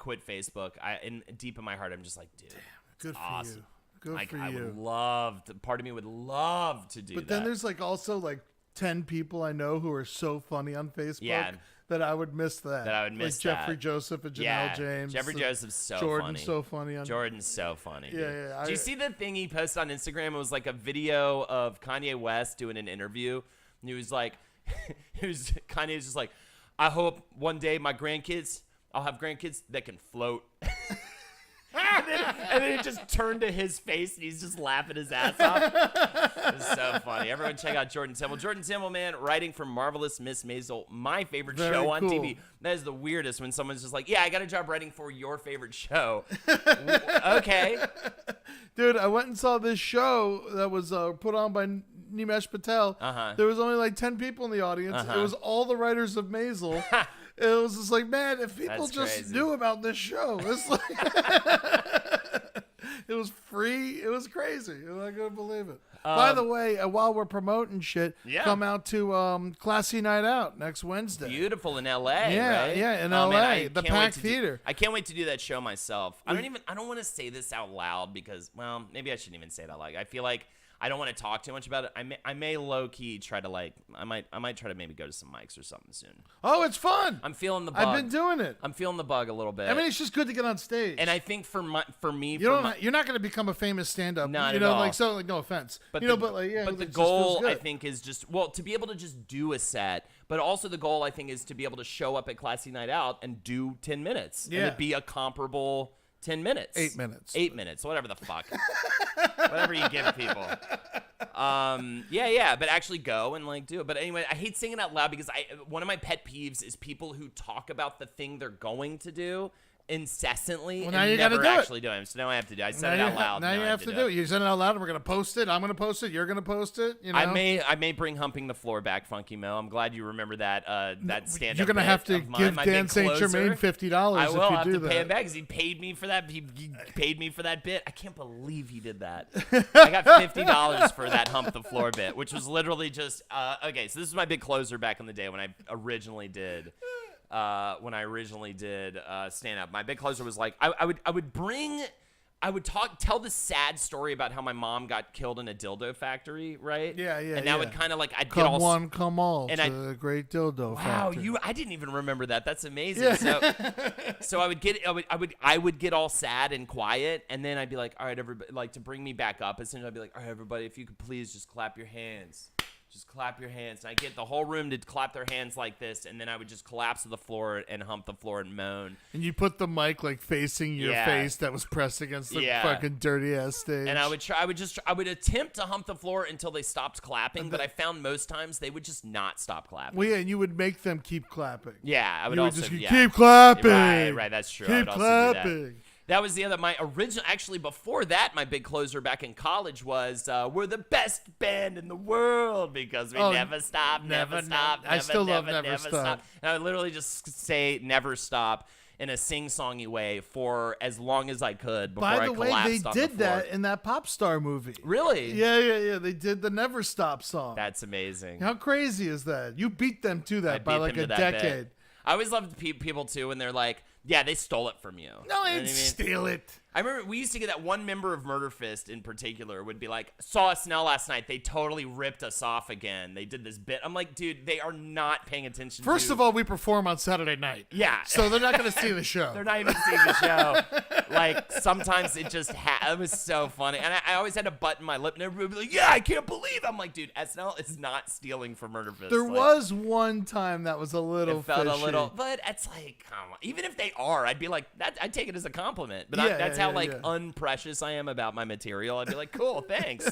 quit Facebook, and deep in my heart, I'm just like, dude, good for awesome. you. Good for you. I would love to, part of me would love to do that. But then there's like also like 10 people I know who are so funny on Facebook. Yeah. That I would miss that. Like Jeffrey Joseph and Janelle James. Jeffrey Joseph's so Jordan's funny. so funny. Jordan's so funny. Dude. Yeah. Do you see the thing he posted on Instagram? It was like a video of Kanye West doing an interview. And he was like, Kanye was just like, I hope one day I'll have grandkids that can float. and then it just turned to his face, and he's just laughing his ass off. It's so funny. Everyone check out Jordan Timmel. Jordan Timmel, man, writing for Marvelous Miss Maisel, my favorite show on TV. That is the weirdest when someone's just like, I got a job writing for your favorite show. Okay. Dude, I went and saw this show that was put on by Nimesh Patel. There was only like 10 people in the audience. It was all the writers of Maisel. It was just like, man, if people knew about this show, it's like it was free. It was crazy. I couldn't believe it. By the way, while we're promoting shit, come out to Classy Night Out next Wednesday. Beautiful in L.A. right? Yeah, in L.A. The Pack Theater. I can't wait to do that show myself. I don't want to say this out loud because, well, maybe I shouldn't even say it out loud. I feel like I don't want to talk too much about it. I may low key try to I might try to maybe go to some mics or something soon. Oh, it's fun. I'm feeling the bug. I've been doing it. I'm feeling the bug a little bit. I mean, it's just good to get on stage. And I think for me, you're not going to become a famous stand-up. Not at all. No offense. But but the goal I think is just to be able to just do a set. But also the goal I think is to be able to show up at Classy Night Out and do 10 minutes. Yeah. And it be a comparable 10 minutes. 8 minutes. 8 minutes. Whatever the fuck. Whatever you give people. But actually go and do it. But anyway, I hate saying it out loud because one of my pet peeves is people who talk about the thing they're going to do incessantly and never actually do it. So now I have to do it. I said it out loud. Now you have to do it. You said it out loud and we're going to post it. I'm going to post it. You're going to post it. I may bring Humping the Floor back, Funky Mo. I'm glad you remember that stand-up. You're going to have to give Dan St. Germain $50 I will if you have do to that. pay him back because he paid me for that. He paid me for that bit. I can't believe he did that. I got $50 for that Hump the Floor bit, which was literally just okay. So this is my big closer back in the day when I originally did stand up. My big closer was like I would tell the sad story about how my mom got killed in a dildo factory, right? Yeah. And that would kind of like come all and to the great dildo factory. Wow, I didn't even remember that. That's amazing. Yeah. So I would get all sad and quiet, and then I'd be like, all right, everybody, like to bring me back up. Essentially, I'd be like, all right, everybody, if you could please just clap your hands. Just clap your hands. And I get the whole room to clap their hands like this, and then I would just collapse to the floor and hump the floor and moan. And you put the mic like facing your face that was pressed against the fucking dirty ass stage. And I would attempt to hump the floor until they stopped clapping, but I found most times they would just not stop clapping. Well, yeah, and you would make them keep clapping. Yeah, I would you also would just keep clapping. Right, that's true. Keep clapping. That was the other. My original, actually, before that, my big closer back in college was "We're the best band in the world because we never stop, never stop, I still love Never Stop. And I would literally just say "Never Stop" in a sing-songy way for as long as I could before I collapsed on the floor. By the way, they did that in that pop star movie. Really? Yeah. They did the Never Stop song. That's amazing. How crazy is that? You beat them to that by like a decade. I always loved people too when they're like, yeah, they stole it from you. No, they didn't steal it. I remember we used to get that one member of Murder Fist in particular would be like, saw SNL last night. They totally ripped us off again. They did this bit. I'm like, dude, they are not paying attention. First of all, we perform on Saturday night. Yeah. So they're not going to see the show. They're not even seeing the show. Like, sometimes it just it was so funny. And I always had to button my lip and everybody would be like, yeah, I can't believe. I'm like, dude, SNL is not stealing from Murder Fist. There was one time that was a little It felt fishy. a little, but it's like, come on. Even if they are, I'd be like, I'd take it as a compliment. But that's how unprecious I am about my material. I'd be like, cool, thanks.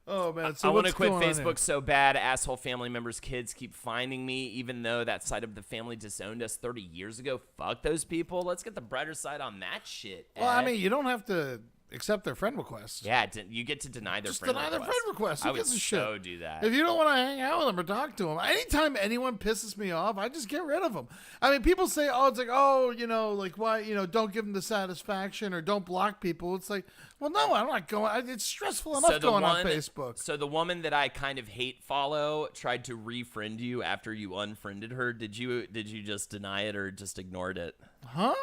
Oh man, so I want to quit going on Facebook here? so bad. Asshole family members' kids keep finding me, even though that side of the family disowned us 30 years ago. Fuck those people. Let's get the brighter side on that shit. Well, I Ed. mean, you don't have to accept their friend requests. Yeah, you get to deny their friend request. Deny their friend request. Who I would gives a shit? so do that. If you don't want to hang out with them or talk to them, anytime anyone pisses me off, I just get rid of them. I mean, people say, oh, it's like, oh, like why, don't give them the satisfaction or don't block people. It's like, well, no, I'm not going. It's stressful enough going on Facebook. So the woman that I kind of hate follow tried to refriend you after you unfriended her. Did you just deny it or just ignored it? Huh?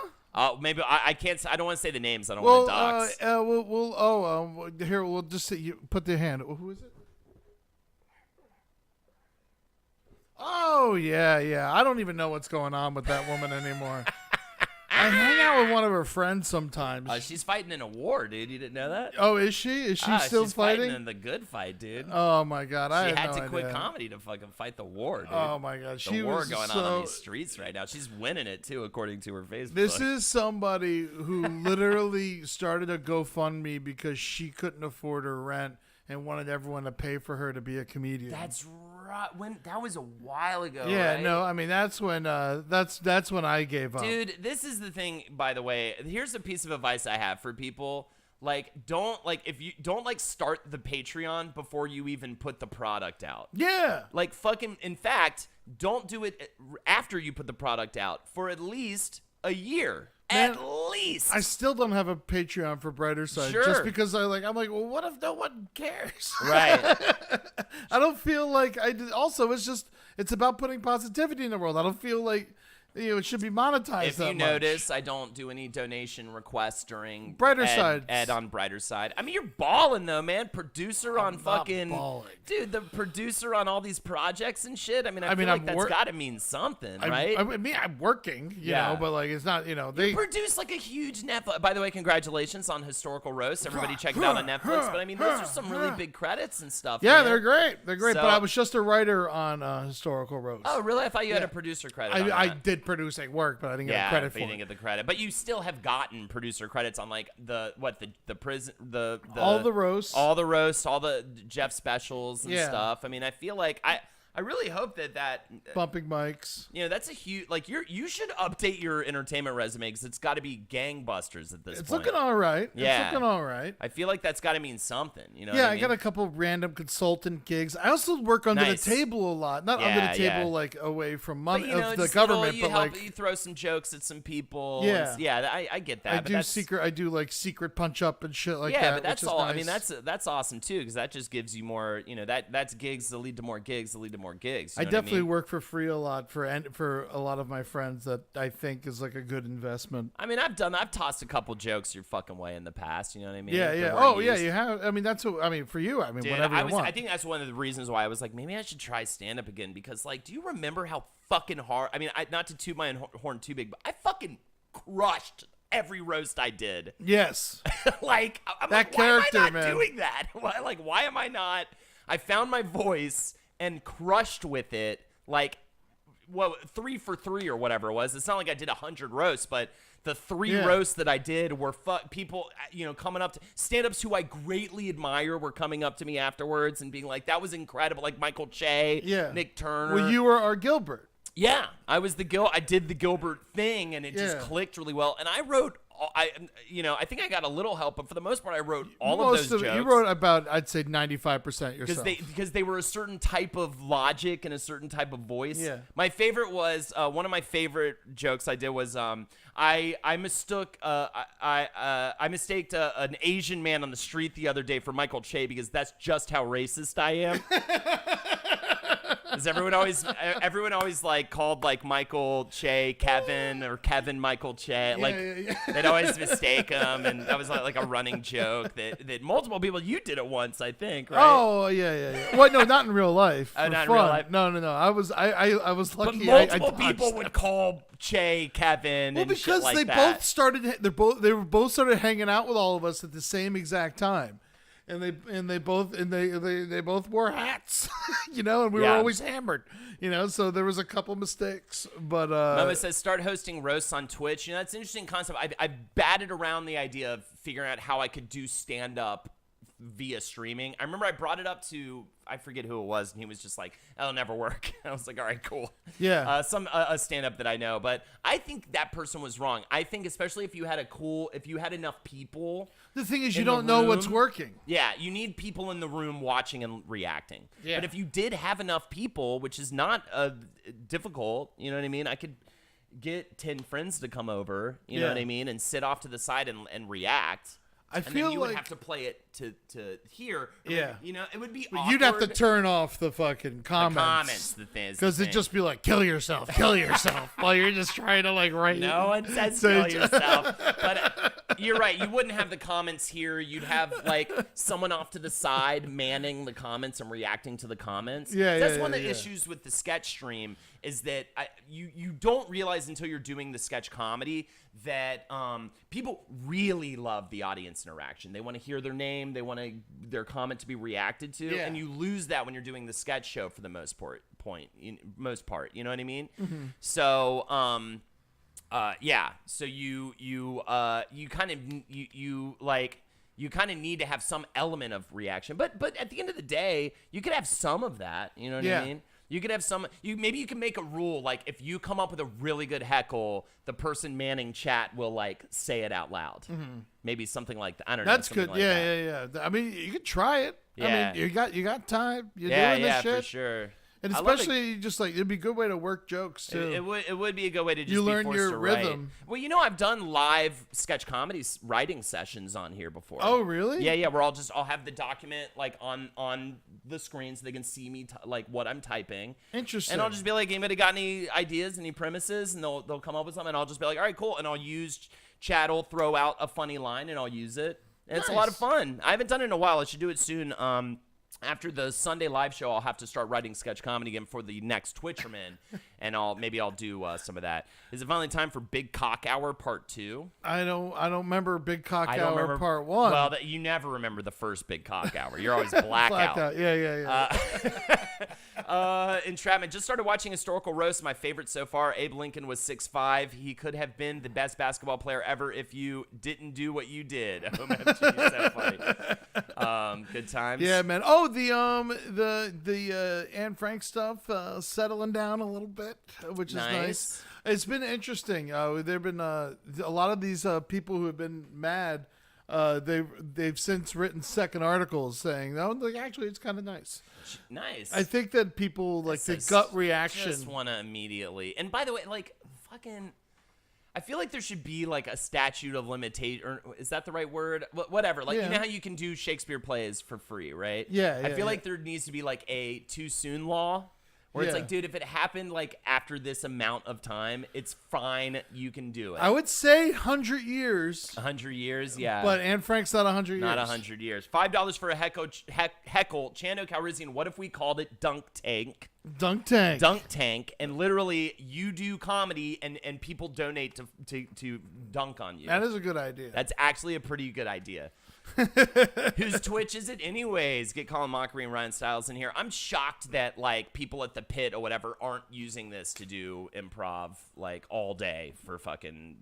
Maybe I can't. I don't want to say the names. I don't want to dox. Here we'll just say you put the hand. Who is it? Oh yeah. I don't even know what's going on with that woman anymore. I hang out with one of her friends sometimes. She's fighting in a war, dude. You didn't know that? Oh, is she? Is she still she's fighting? in the good fight, dude. Oh my god, she had to no quit idea. comedy to fucking fight the war, dude. Oh my god, the war going on these streets right now. She's winning it too, according to her Facebook. This is somebody who literally started a GoFundMe because she couldn't afford her rent and wanted everyone to pay for her to be a comedian. That's right. That was a while ago. Yeah, right? no, I mean that's when I gave up. Dude, this is the thing. By the way, here's a piece of advice I have for people. Like, don't start the Patreon before you even put the product out. Yeah. Like, fucking. In fact, don't do it after you put the product out for at least a year. Man, at least. I still don't have a Patreon for Brighter Side, Sure. just because I'm like, well, what if no one cares? Right. I don't feel like I did. Also, it's about putting positivity in the world. I don't feel like it should be monetized. If you notice, I don't do any donation requests during Brighter Side. Ed on Brighter Side. I mean, you're balling though, man. Producer on fucking balling. Dude, the producer on all these projects and shit. I mean, I feel like that's got to mean something, right? I mean, I'm working, you know, but like it's not, they produce like a huge Netflix. By the way, congratulations on Historical Roast. Everybody check it out on Netflix. But I mean, those are some really big credits and stuff. Yeah, man. they're great. They're great. So, but I was just a writer on Historical Roast. Oh, really? I thought you had a producer credit. on I that. did producing work, but I didn't get credit for you didn't it. get the credit. But you still have gotten producer credits on like the prison all the roasts, all the Jeff specials and stuff. I mean, I feel like I really hope that bumping mics. That's a huge you should update your entertainment resume because it's got to be gangbusters at this point. It's looking all right. Yeah. It's looking all right. I feel like that's got to mean something. You know? Yeah, what I I mean? got a couple random consultant gigs. I also work under Nice. the table a lot. Not under the table like away from money but, of the just government, you but you throw some jokes at some people. Yeah. I get that. I but do I do like secret punch up and shit like that. Yeah, but that's which is all. Nice. I mean, that's awesome too because that just gives you more. That's gigs that lead to more gigs that lead to more gigs. You know definitely what I mean? work for free a lot for a lot of my friends that I think is like a good investment. I mean, I've tossed a couple jokes your fucking way in the past. You know what I mean? Yeah, That yeah. weren't Oh, yeah. used. You have. I mean, that's what. I mean, for you. I mean, Dude, whatever you want. I think that's one of the reasons why I was like, maybe I should try stand up again because, like, do you remember how fucking hard? I mean, not to toot my own horn too big, but I fucking crushed every roast I did. Yes. Like, I'm that like, character, why am I not man. doing that? Why am I not? I found my voice and crushed with it. Like, 3 for 3 or whatever it was. It's not like I did 100 roasts, but the 3 roasts that I did were people, coming up to stand-ups who I greatly admire were coming up to me afterwards and being like, that was incredible. Like Michael Che, Nick Turner. Well, you were our Gilbert. Yeah, I was I did the Gilbert thing, and it just clicked really well. And I wrote, I think I got a little help, but for the most part, I wrote all of those jokes. You wrote about, I'd say, 95% yourself. Because they were a certain type of logic and a certain type of voice. Yeah. My favorite was one of my favorite jokes I did was I mistaked an Asian man on the street the other day for Michael Che because that's just how racist I am. Because everyone always like called like Michael Che Kevin or Kevin Michael Che. They'd always mistake him, and that was like a running joke that multiple people. You did it once, I think, right? Oh yeah. Well, no, not in real life. Not fun. in real life. No. I was lucky. But multiple people would call Che Kevin. Well, because they both started. They both started hanging out with all of us at the same exact time. And they both wore hats, and we were always hammered, so there was a couple mistakes, but Mama says start hosting roasts on Twitch. That's an interesting concept. I batted around the idea of figuring out how I could do stand up via streaming. I remember I brought it up to, I forget who it was, and he was just like, "That'll never work." I was like, "All right, cool." Yeah. A stand-up that I know, but I think that person was wrong. I think especially if you had enough people. The thing is, you don't know what's working. Yeah, you need people in the room watching and reacting. Yeah. But if you did have enough people, which is not difficult, you know what I mean? I could get 10 friends to come over, you know what I mean, and sit off to the side and react. I feel then you like would have to play it to hear. Yeah. It would be but awkward. you'd have to turn off the fucking comments. The thing. Because it'd just be like, kill yourself, while you're just trying to like write. No one says kill yourself. But you're right. You wouldn't have the comments here. You'd have like someone off to the side manning the comments and reacting to the comments. Yeah, That's one of the issues with the sketch stream is that you don't realize until you're doing the sketch comedy that people really love the audience interaction. They want to hear their name. They want their comment to be reacted to. And you lose that when you're doing the sketch show for the most part. You know what I mean? Mm-hmm. So, So you kind of need to have some element of reaction. But at the end of the day, you could have some of that. You know what I mean? You could have some. Maybe you can make a rule like if you come up with a really good heckle, the person manning chat will like say it out loud. Mm-hmm. Maybe something like that. I don't know. That's good. Like yeah. I mean, you could try it. Yeah. I mean, you got time. You're doing this shit. For sure. And especially just like it'd be a good way to work jokes too. It would be a good way to just learn be forced your to rhythm. Write. Well, I've done live sketch comedy writing sessions on here before. Oh, really? Yeah. Where I'll have the document like on the screen so they can see me like what I'm typing. Interesting. And I'll just be like, anybody got any ideas, any premises, and they'll come up with something. And I'll just be like, all right, cool. And I'll use chat will throw out a funny line, and I'll use it. And It's a lot of fun. I haven't done it in a while. I should do it soon. After the Sunday live show, I'll have to start writing sketch comedy again for the next Twitcherman, and I'll do some of that. Is it finally time for Big Cock Hour Part 2? I don't remember Big Cock Hour Part 1. Well, you never remember the first Big Cock Hour. You're always blackout. Yeah. Entrapment. Just started watching historical roast. My favorite so far. Abe Lincoln was 6'5". He could have been the best basketball player ever if you didn't do what you did. OMG, so funny. Good times. Yeah, man. Oh, the Anne Frank stuff settling down a little bit, which is nice. It's been interesting. There've been a lot of these people who have been mad. They've since written second articles saying, "No, like, actually, it's kind of nice." Nice. I think that people like the gut reaction. Just want to immediately. And by the way, like fucking. I feel like there should be like a statute of limitation, or is that the right word? Whatever. Like, you know how you can do Shakespeare plays for free, right? Yeah. I feel like there needs to be like a too soon law where it's like, dude, if it happened like after this amount of time, it's fine. You can do it. I would say 100 years. 100 years, yeah. But Anne Frank's not 100 years. Not 100 years. $5 for a heckle. Chando Calrissian, what if we called it Dunk Tank? Dunk Tank. And literally you do comedy and people donate to dunk on you. That is a good idea. That's actually a pretty good idea. Whose Twitch is it anyways? Get Colin Mockery and Ryan Stiles in here. I'm shocked that like people at the pit or whatever aren't using this to do improv like all day for fucking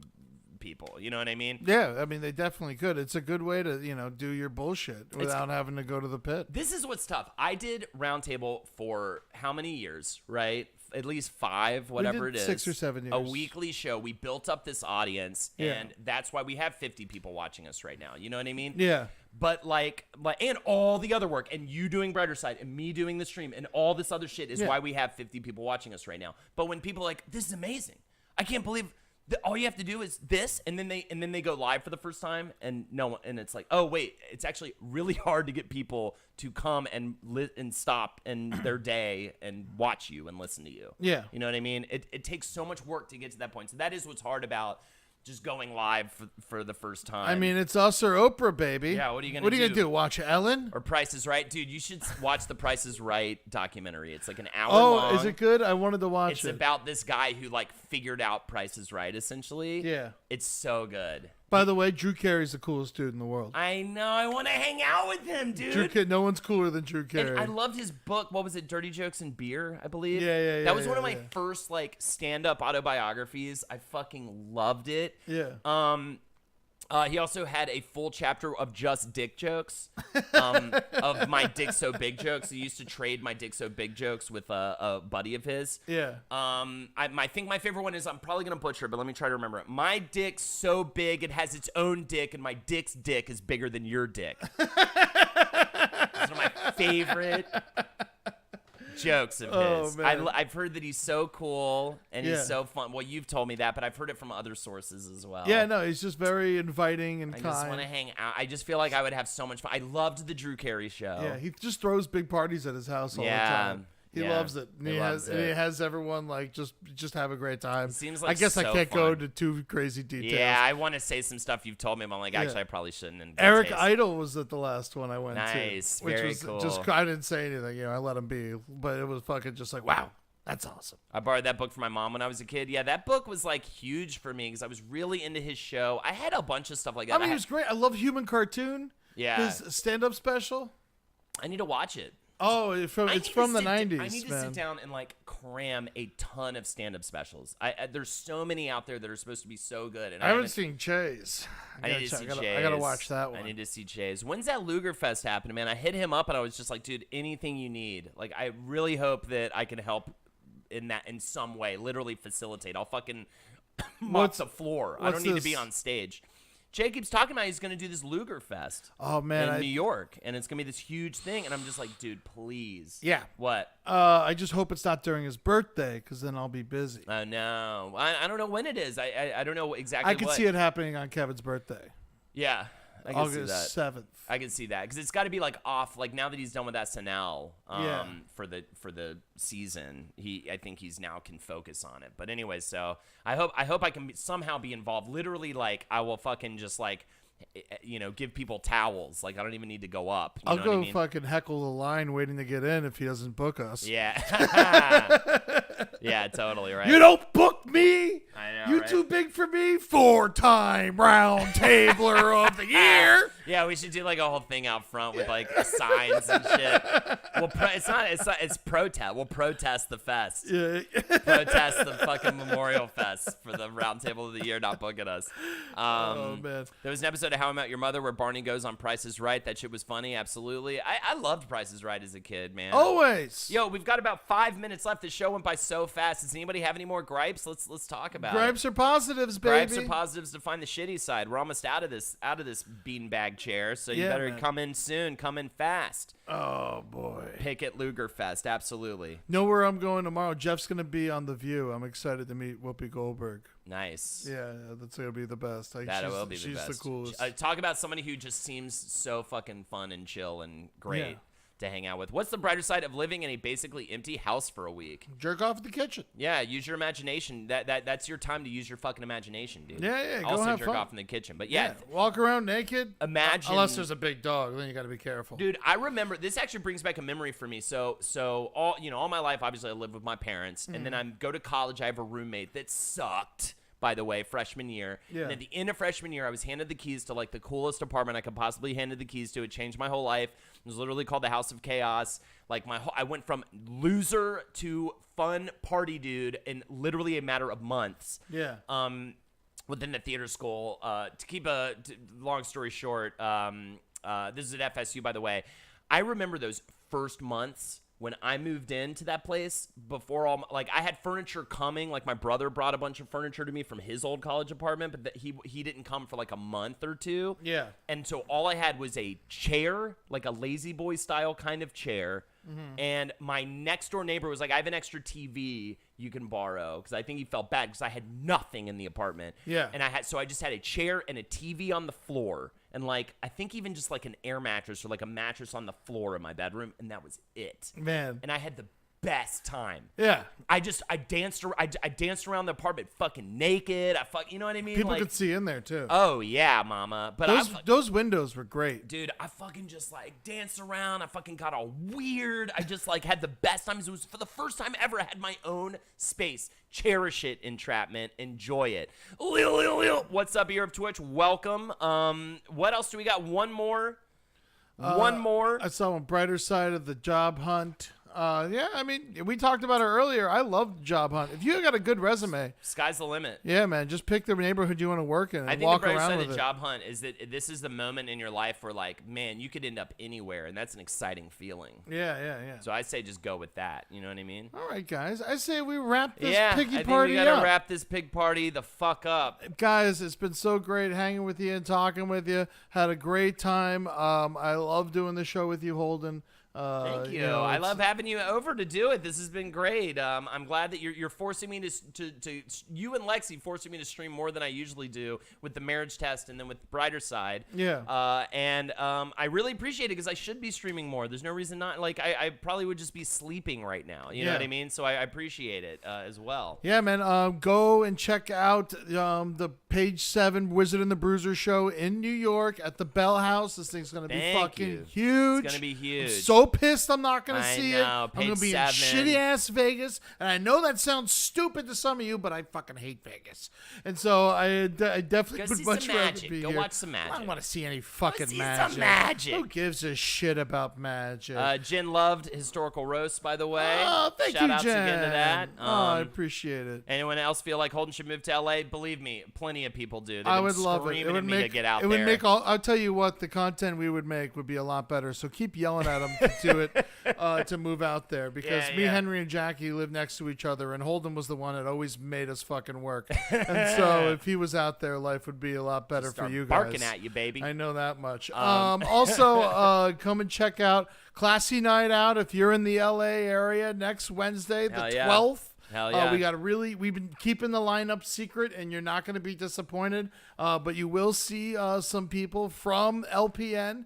people. You know what I mean? Yeah, I mean they definitely could. It's a good way to, do your bullshit without having to go to the pit. This is what's tough. I did Roundtable for how many years, right? at least 5, whatever it is. 6 or 7 years. A weekly show. We built up this audience, Yeah. and that's why we have 50 people watching us right now. You know what I mean? Yeah. But like, and all the other work, and you doing Brighter Side, and me doing the stream, and all this other shit is why we have 50 people watching us right now. But when people are like, this is amazing, I can't believe that all you have to do is this, and then they go live for the first time, and it's like, oh wait, it's actually really hard to get people to come and stop in their day and watch you and listen to you. Yeah. You know what I mean? It takes so much work to get to that point. So that is what's hard about just going live for the first time. I mean, it's us or Oprah, baby. Yeah, what are you gonna do? Watch Ellen? Or Price is Right? Dude, you should watch the Price is Right documentary. It's like an hour Oh, long. is it good? I wanted to watch It's it. about this guy who like figured out Price is Right, essentially. Yeah. It's so good. By the way, Drew Carey's the coolest dude in the world. I know. I want to hang out with him, dude. No one's cooler than Drew Carey. And I loved his book. What was it? Dirty Jokes and Beer, I believe. Yeah. That was one of my first like stand-up autobiographies. I fucking loved it. Yeah. He also had a full chapter of just dick jokes, of my dick so big jokes. He used to trade my dick so big jokes with a buddy of his. Yeah. I think my favorite one is, I'm probably gonna butcher it, but let me try to remember it. My dick's so big it has its own dick, and my dick's dick is bigger than your dick. Those are my favorite jokes of his. Man. I've heard that he's so cool and Yeah. he's so fun. Well, you've told me that, but I've heard it from other sources as well. Yeah, no, he's just very inviting and I kind. just want to hang out. I just feel like I would have so much fun. I loved the Drew Carey show. Yeah, he just throws big parties at his house all the time. He loves it. And He loves and he it. has everyone like just have a great time. Seems like I guess I so can't go fun. into too crazy details. Yeah, I want to say some stuff you've told me, but I'm like, actually, Yeah. I probably shouldn't. And Eric taste. Idle was at the last one I went Nice, to, which very was cool. just I didn't say anything, I let him be, but it was fucking just like, wow, that's awesome. I borrowed that book from my mom when I was a kid. Yeah, that book was like huge for me because I was really into his show. I had a bunch of stuff like that. I mean, it was great. I love Human Cartoon. Yeah. His stand-up special. I need to watch it. Oh, it's from the 90s, I need to sit down and like cram a ton of stand-up specials. There's so many out there that are supposed to be so good. And I haven't seen Chase. I need to see Chase. I gotta watch that one. I need to see Chase. When's that Luger Fest happening, man? I hit him up and I was just like, dude, anything you need. Like, I really hope that I can help in some way. Literally facilitate. I'll fucking mop the floor. I don't need to be on stage. Jay keeps talking about he's going to do this Luger Fest in New York, and it's going to be this huge thing. And I'm just like, dude, please. Yeah. What? I just hope it's not during his birthday, because then I'll be busy. Oh, no. I don't know when it is. I don't know exactly I can see it happening on Kevin's birthday. Yeah. I can August see that. 7th. I can see that because it's got to be like off. Like now that he's done with SNL, for the season, I think he's now can focus on it. But anyway, so I hope I can somehow be involved. Literally, like I will fucking just like, give people towels. Like I don't even need to go up. You I'll know go what I mean? fucking heckle the line waiting to get in if he doesn't book us. Yeah. Yeah, totally right. You don't book me. I know, You right? too big for me. 4-time round tabler of the year. Yeah, we should do like a whole thing out front with like signs and shit. It's protest. We'll protest the fest. Yeah. Protest the fucking Memorial Fest for the round table of the year not booking us. Oh man. There was an episode of How I Met Your Mother where Barney goes on Price is Right. That shit was funny. Absolutely. I loved Price is Right as a kid, man. Always. Yo, we've got about 5 minutes left. The show went by so fast. Does anybody have any more gripes? Let's talk about it. Gripes are positives, baby. Gripes are positives to find the shitty side. We're almost out of this beanbag chair, so you better come in soon. Come in fast. Oh boy. Pick at Luger Fest. Absolutely. Know where I'm going tomorrow. Jeff's gonna be on The View. I'm excited to meet Whoopi Goldberg. Nice. Yeah, that's gonna be the best. Like, That will be the she's best. the coolest. Talk about somebody who just seems so fucking fun and chill and great Yeah. to hang out with. What's the brighter side of living in a basically empty house for a week? Jerk off in the kitchen. Yeah, use your imagination. That's your time to use your fucking imagination, dude. Yeah, go Also have jerk fun. off in the kitchen, but yeah. Walk around naked. Imagine. Unless there's a big dog, then you got to be careful. Dude, I remember this actually brings back a memory for me. So all my life, obviously, I lived with my parents, and then I go to college. I have a roommate that sucked. By the way, freshman year. Yeah. And at the end of freshman year, I was handed the keys to like the coolest apartment I could possibly handed the keys to. It changed my whole life. It was literally called the House of Chaos. Like I went from loser to fun party dude in literally a matter of months. Yeah. Within the theater school. To keep long story short, this is at FSU, by the way. I remember those first months when I moved into that place, before I had furniture coming. Like, my brother brought a bunch of furniture to me from his old college apartment, but he didn't come for like a month or two. Yeah. And so all I had was a chair, like a lazy boy style kind of chair. And my next door neighbor was like, I have an extra TV you can borrow, because I think he felt bad because I had nothing in the apartment. Yeah. And so I just had a chair and a TV on the floor, and like I think even just like an air mattress or like a mattress on the floor in my bedroom, and that was it. Man. And I had the best time. Yeah. I danced around the apartment fucking naked. you know what I mean? People like, could see in there too. Oh yeah, mama. But those windows were great. dude, I fucking just like danced around. I fucking got all weird. I just like had the best times. It was for the first time ever I had my own space. Cherish it, Entrapment. Enjoy it. What's up, Ear of Twitch? Welcome. What else do we got? One more. One more. I saw one brighter side of the job hunt. Yeah, I mean, we talked about it earlier. I love job hunt. If you got a good resume, Sky's the limit. yeah, man, just pick the neighborhood you want to work in and I think walk the bright around side with of it. job hunt is that this is the moment in your life where, like, man, you could end up anywhere, and that's an exciting feeling. Yeah. So I say just go with that. You know what I mean? All right, guys. I say we wrap this I piggy think party we gotta up. wrap this pig party the fuck up. Guys, it's been so great hanging with you and talking with you. Had a great time. I love doing the show with you, Holden. Thank you. know, I it's- love having you over to do it. This has been great. I'm glad that you're forcing me to you and Lexi forcing me to stream more than I usually do with the marriage test and then with Brighter Side. Yeah. And I really appreciate it because I should be streaming more. There's no reason not. Like I probably would just be sleeping right now. You know Yeah. what I mean? So I appreciate it as well. Yeah, man. Go and check out the Page 7 Wizard and the Bruiser show in New York at the Bell House. This thing's going to be Thank fucking you. huge. It's gonna be huge. I'm so pissed I'm not going to I see know, it. I'm going Page to be 7. in shitty-ass Vegas. And I know that sounds stupid to some of you, but I fucking hate Vegas. And so I definitely Go would see much some rather magic. be Go here. watch some I magic. don't want to see any fucking see magic. some magic. Who gives a shit about magic? Jen loved historical roasts, by the way. Oh, thank Shout you, outs Jen. again to that. I appreciate it. Anyone else feel like Holden should move to LA? Believe me, plenty of people do. They've I been would love it. screaming It would at me make to get out it would there. make all. I'll tell you what, the content we would make would be a lot better. So keep yelling at them to do it to move out there because Yeah, me, yeah. Henry, and Jackie live next to each other, and Holden was the one that always made us fucking work. And so if he was out there, life would be a lot better for Start you guys. barking at you, baby. I know that much. Also, come and check out Classy Night Out if you're in the LA area next Wednesday, the Hell yeah. 12th. Hell yeah. We've been keeping the lineup secret, and you're not going to be disappointed. But you will see some people from LPN.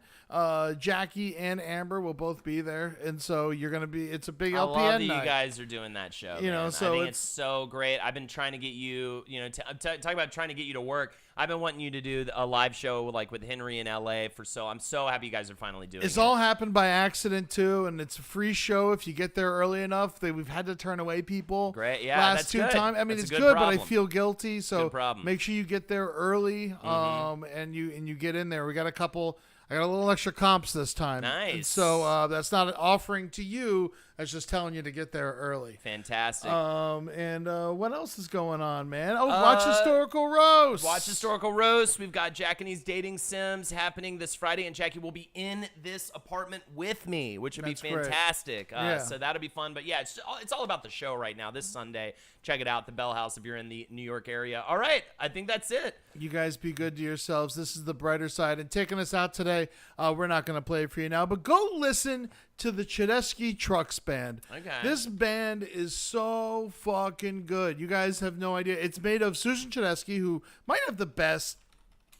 Jackie and Amber will both be there, and so you're going to be. It's a big I LPN love that night. you guys are doing that show. You know, man. so I think it's- it's so great. I've been trying to get you. You know, talk about trying to get you to work. I've been wanting you to do a live show like with Henry in LA I'm so happy you guys are finally doing It's it. all happened by accident too, and it's a free show if you get there early enough. We've had to turn away people. Great, yeah, last that's two good. times. I mean, That's it's a good good, but I problem. feel guilty. So Good problem. make sure you get there early, and you get in there. We got a couple. I got a little extra comps this time. And Nice. so that's not an offering to you. That's just telling you to get there early. Fantastic. And what else is going on, man? Oh, watch Historical Roast. Watch Historical Roast. We've got Jackie's Dating Sims happening this Friday, and Jackie will be in this apartment with me, which would That's be great. fantastic. Yeah. So that'll be fun. But yeah, it's all about the show right now. This Sunday, check it out, the Bell House, if you're in the New York area. All right, I think that's it. You guys be good to yourselves. This is the brighter side. And taking us out today, we're not going to play it for you now, but go listen to the Chedesky Trucks Band. Okay. This band is so fucking good. You guys have no idea. It's made of Susan Chedesky, who might have the best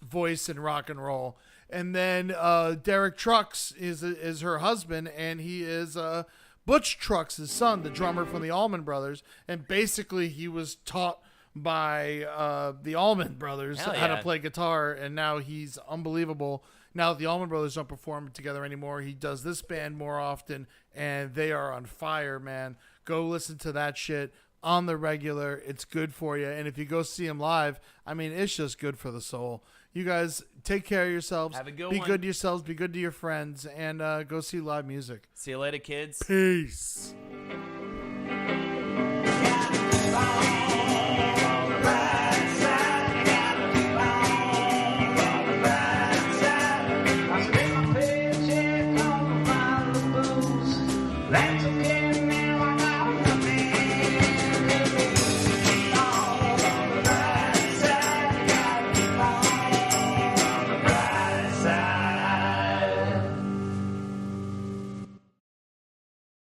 voice in rock and roll. And then Derek Trucks is her husband, and he is Butch Trucks, his son, the drummer from the Allman Brothers. And basically he was taught by the Allman Brothers Hell how to yeah. play guitar, and now he's unbelievable. Now that the Allman Brothers don't perform together anymore, he does this band more often, and they are on fire, man. Go listen to that shit on the regular. It's good for you, and if you go see them live, I mean, it's just good for the soul. You guys take care of yourselves. Have a good Be one. good to yourselves. Be good to your friends, and go see live music. See you later, kids. Peace.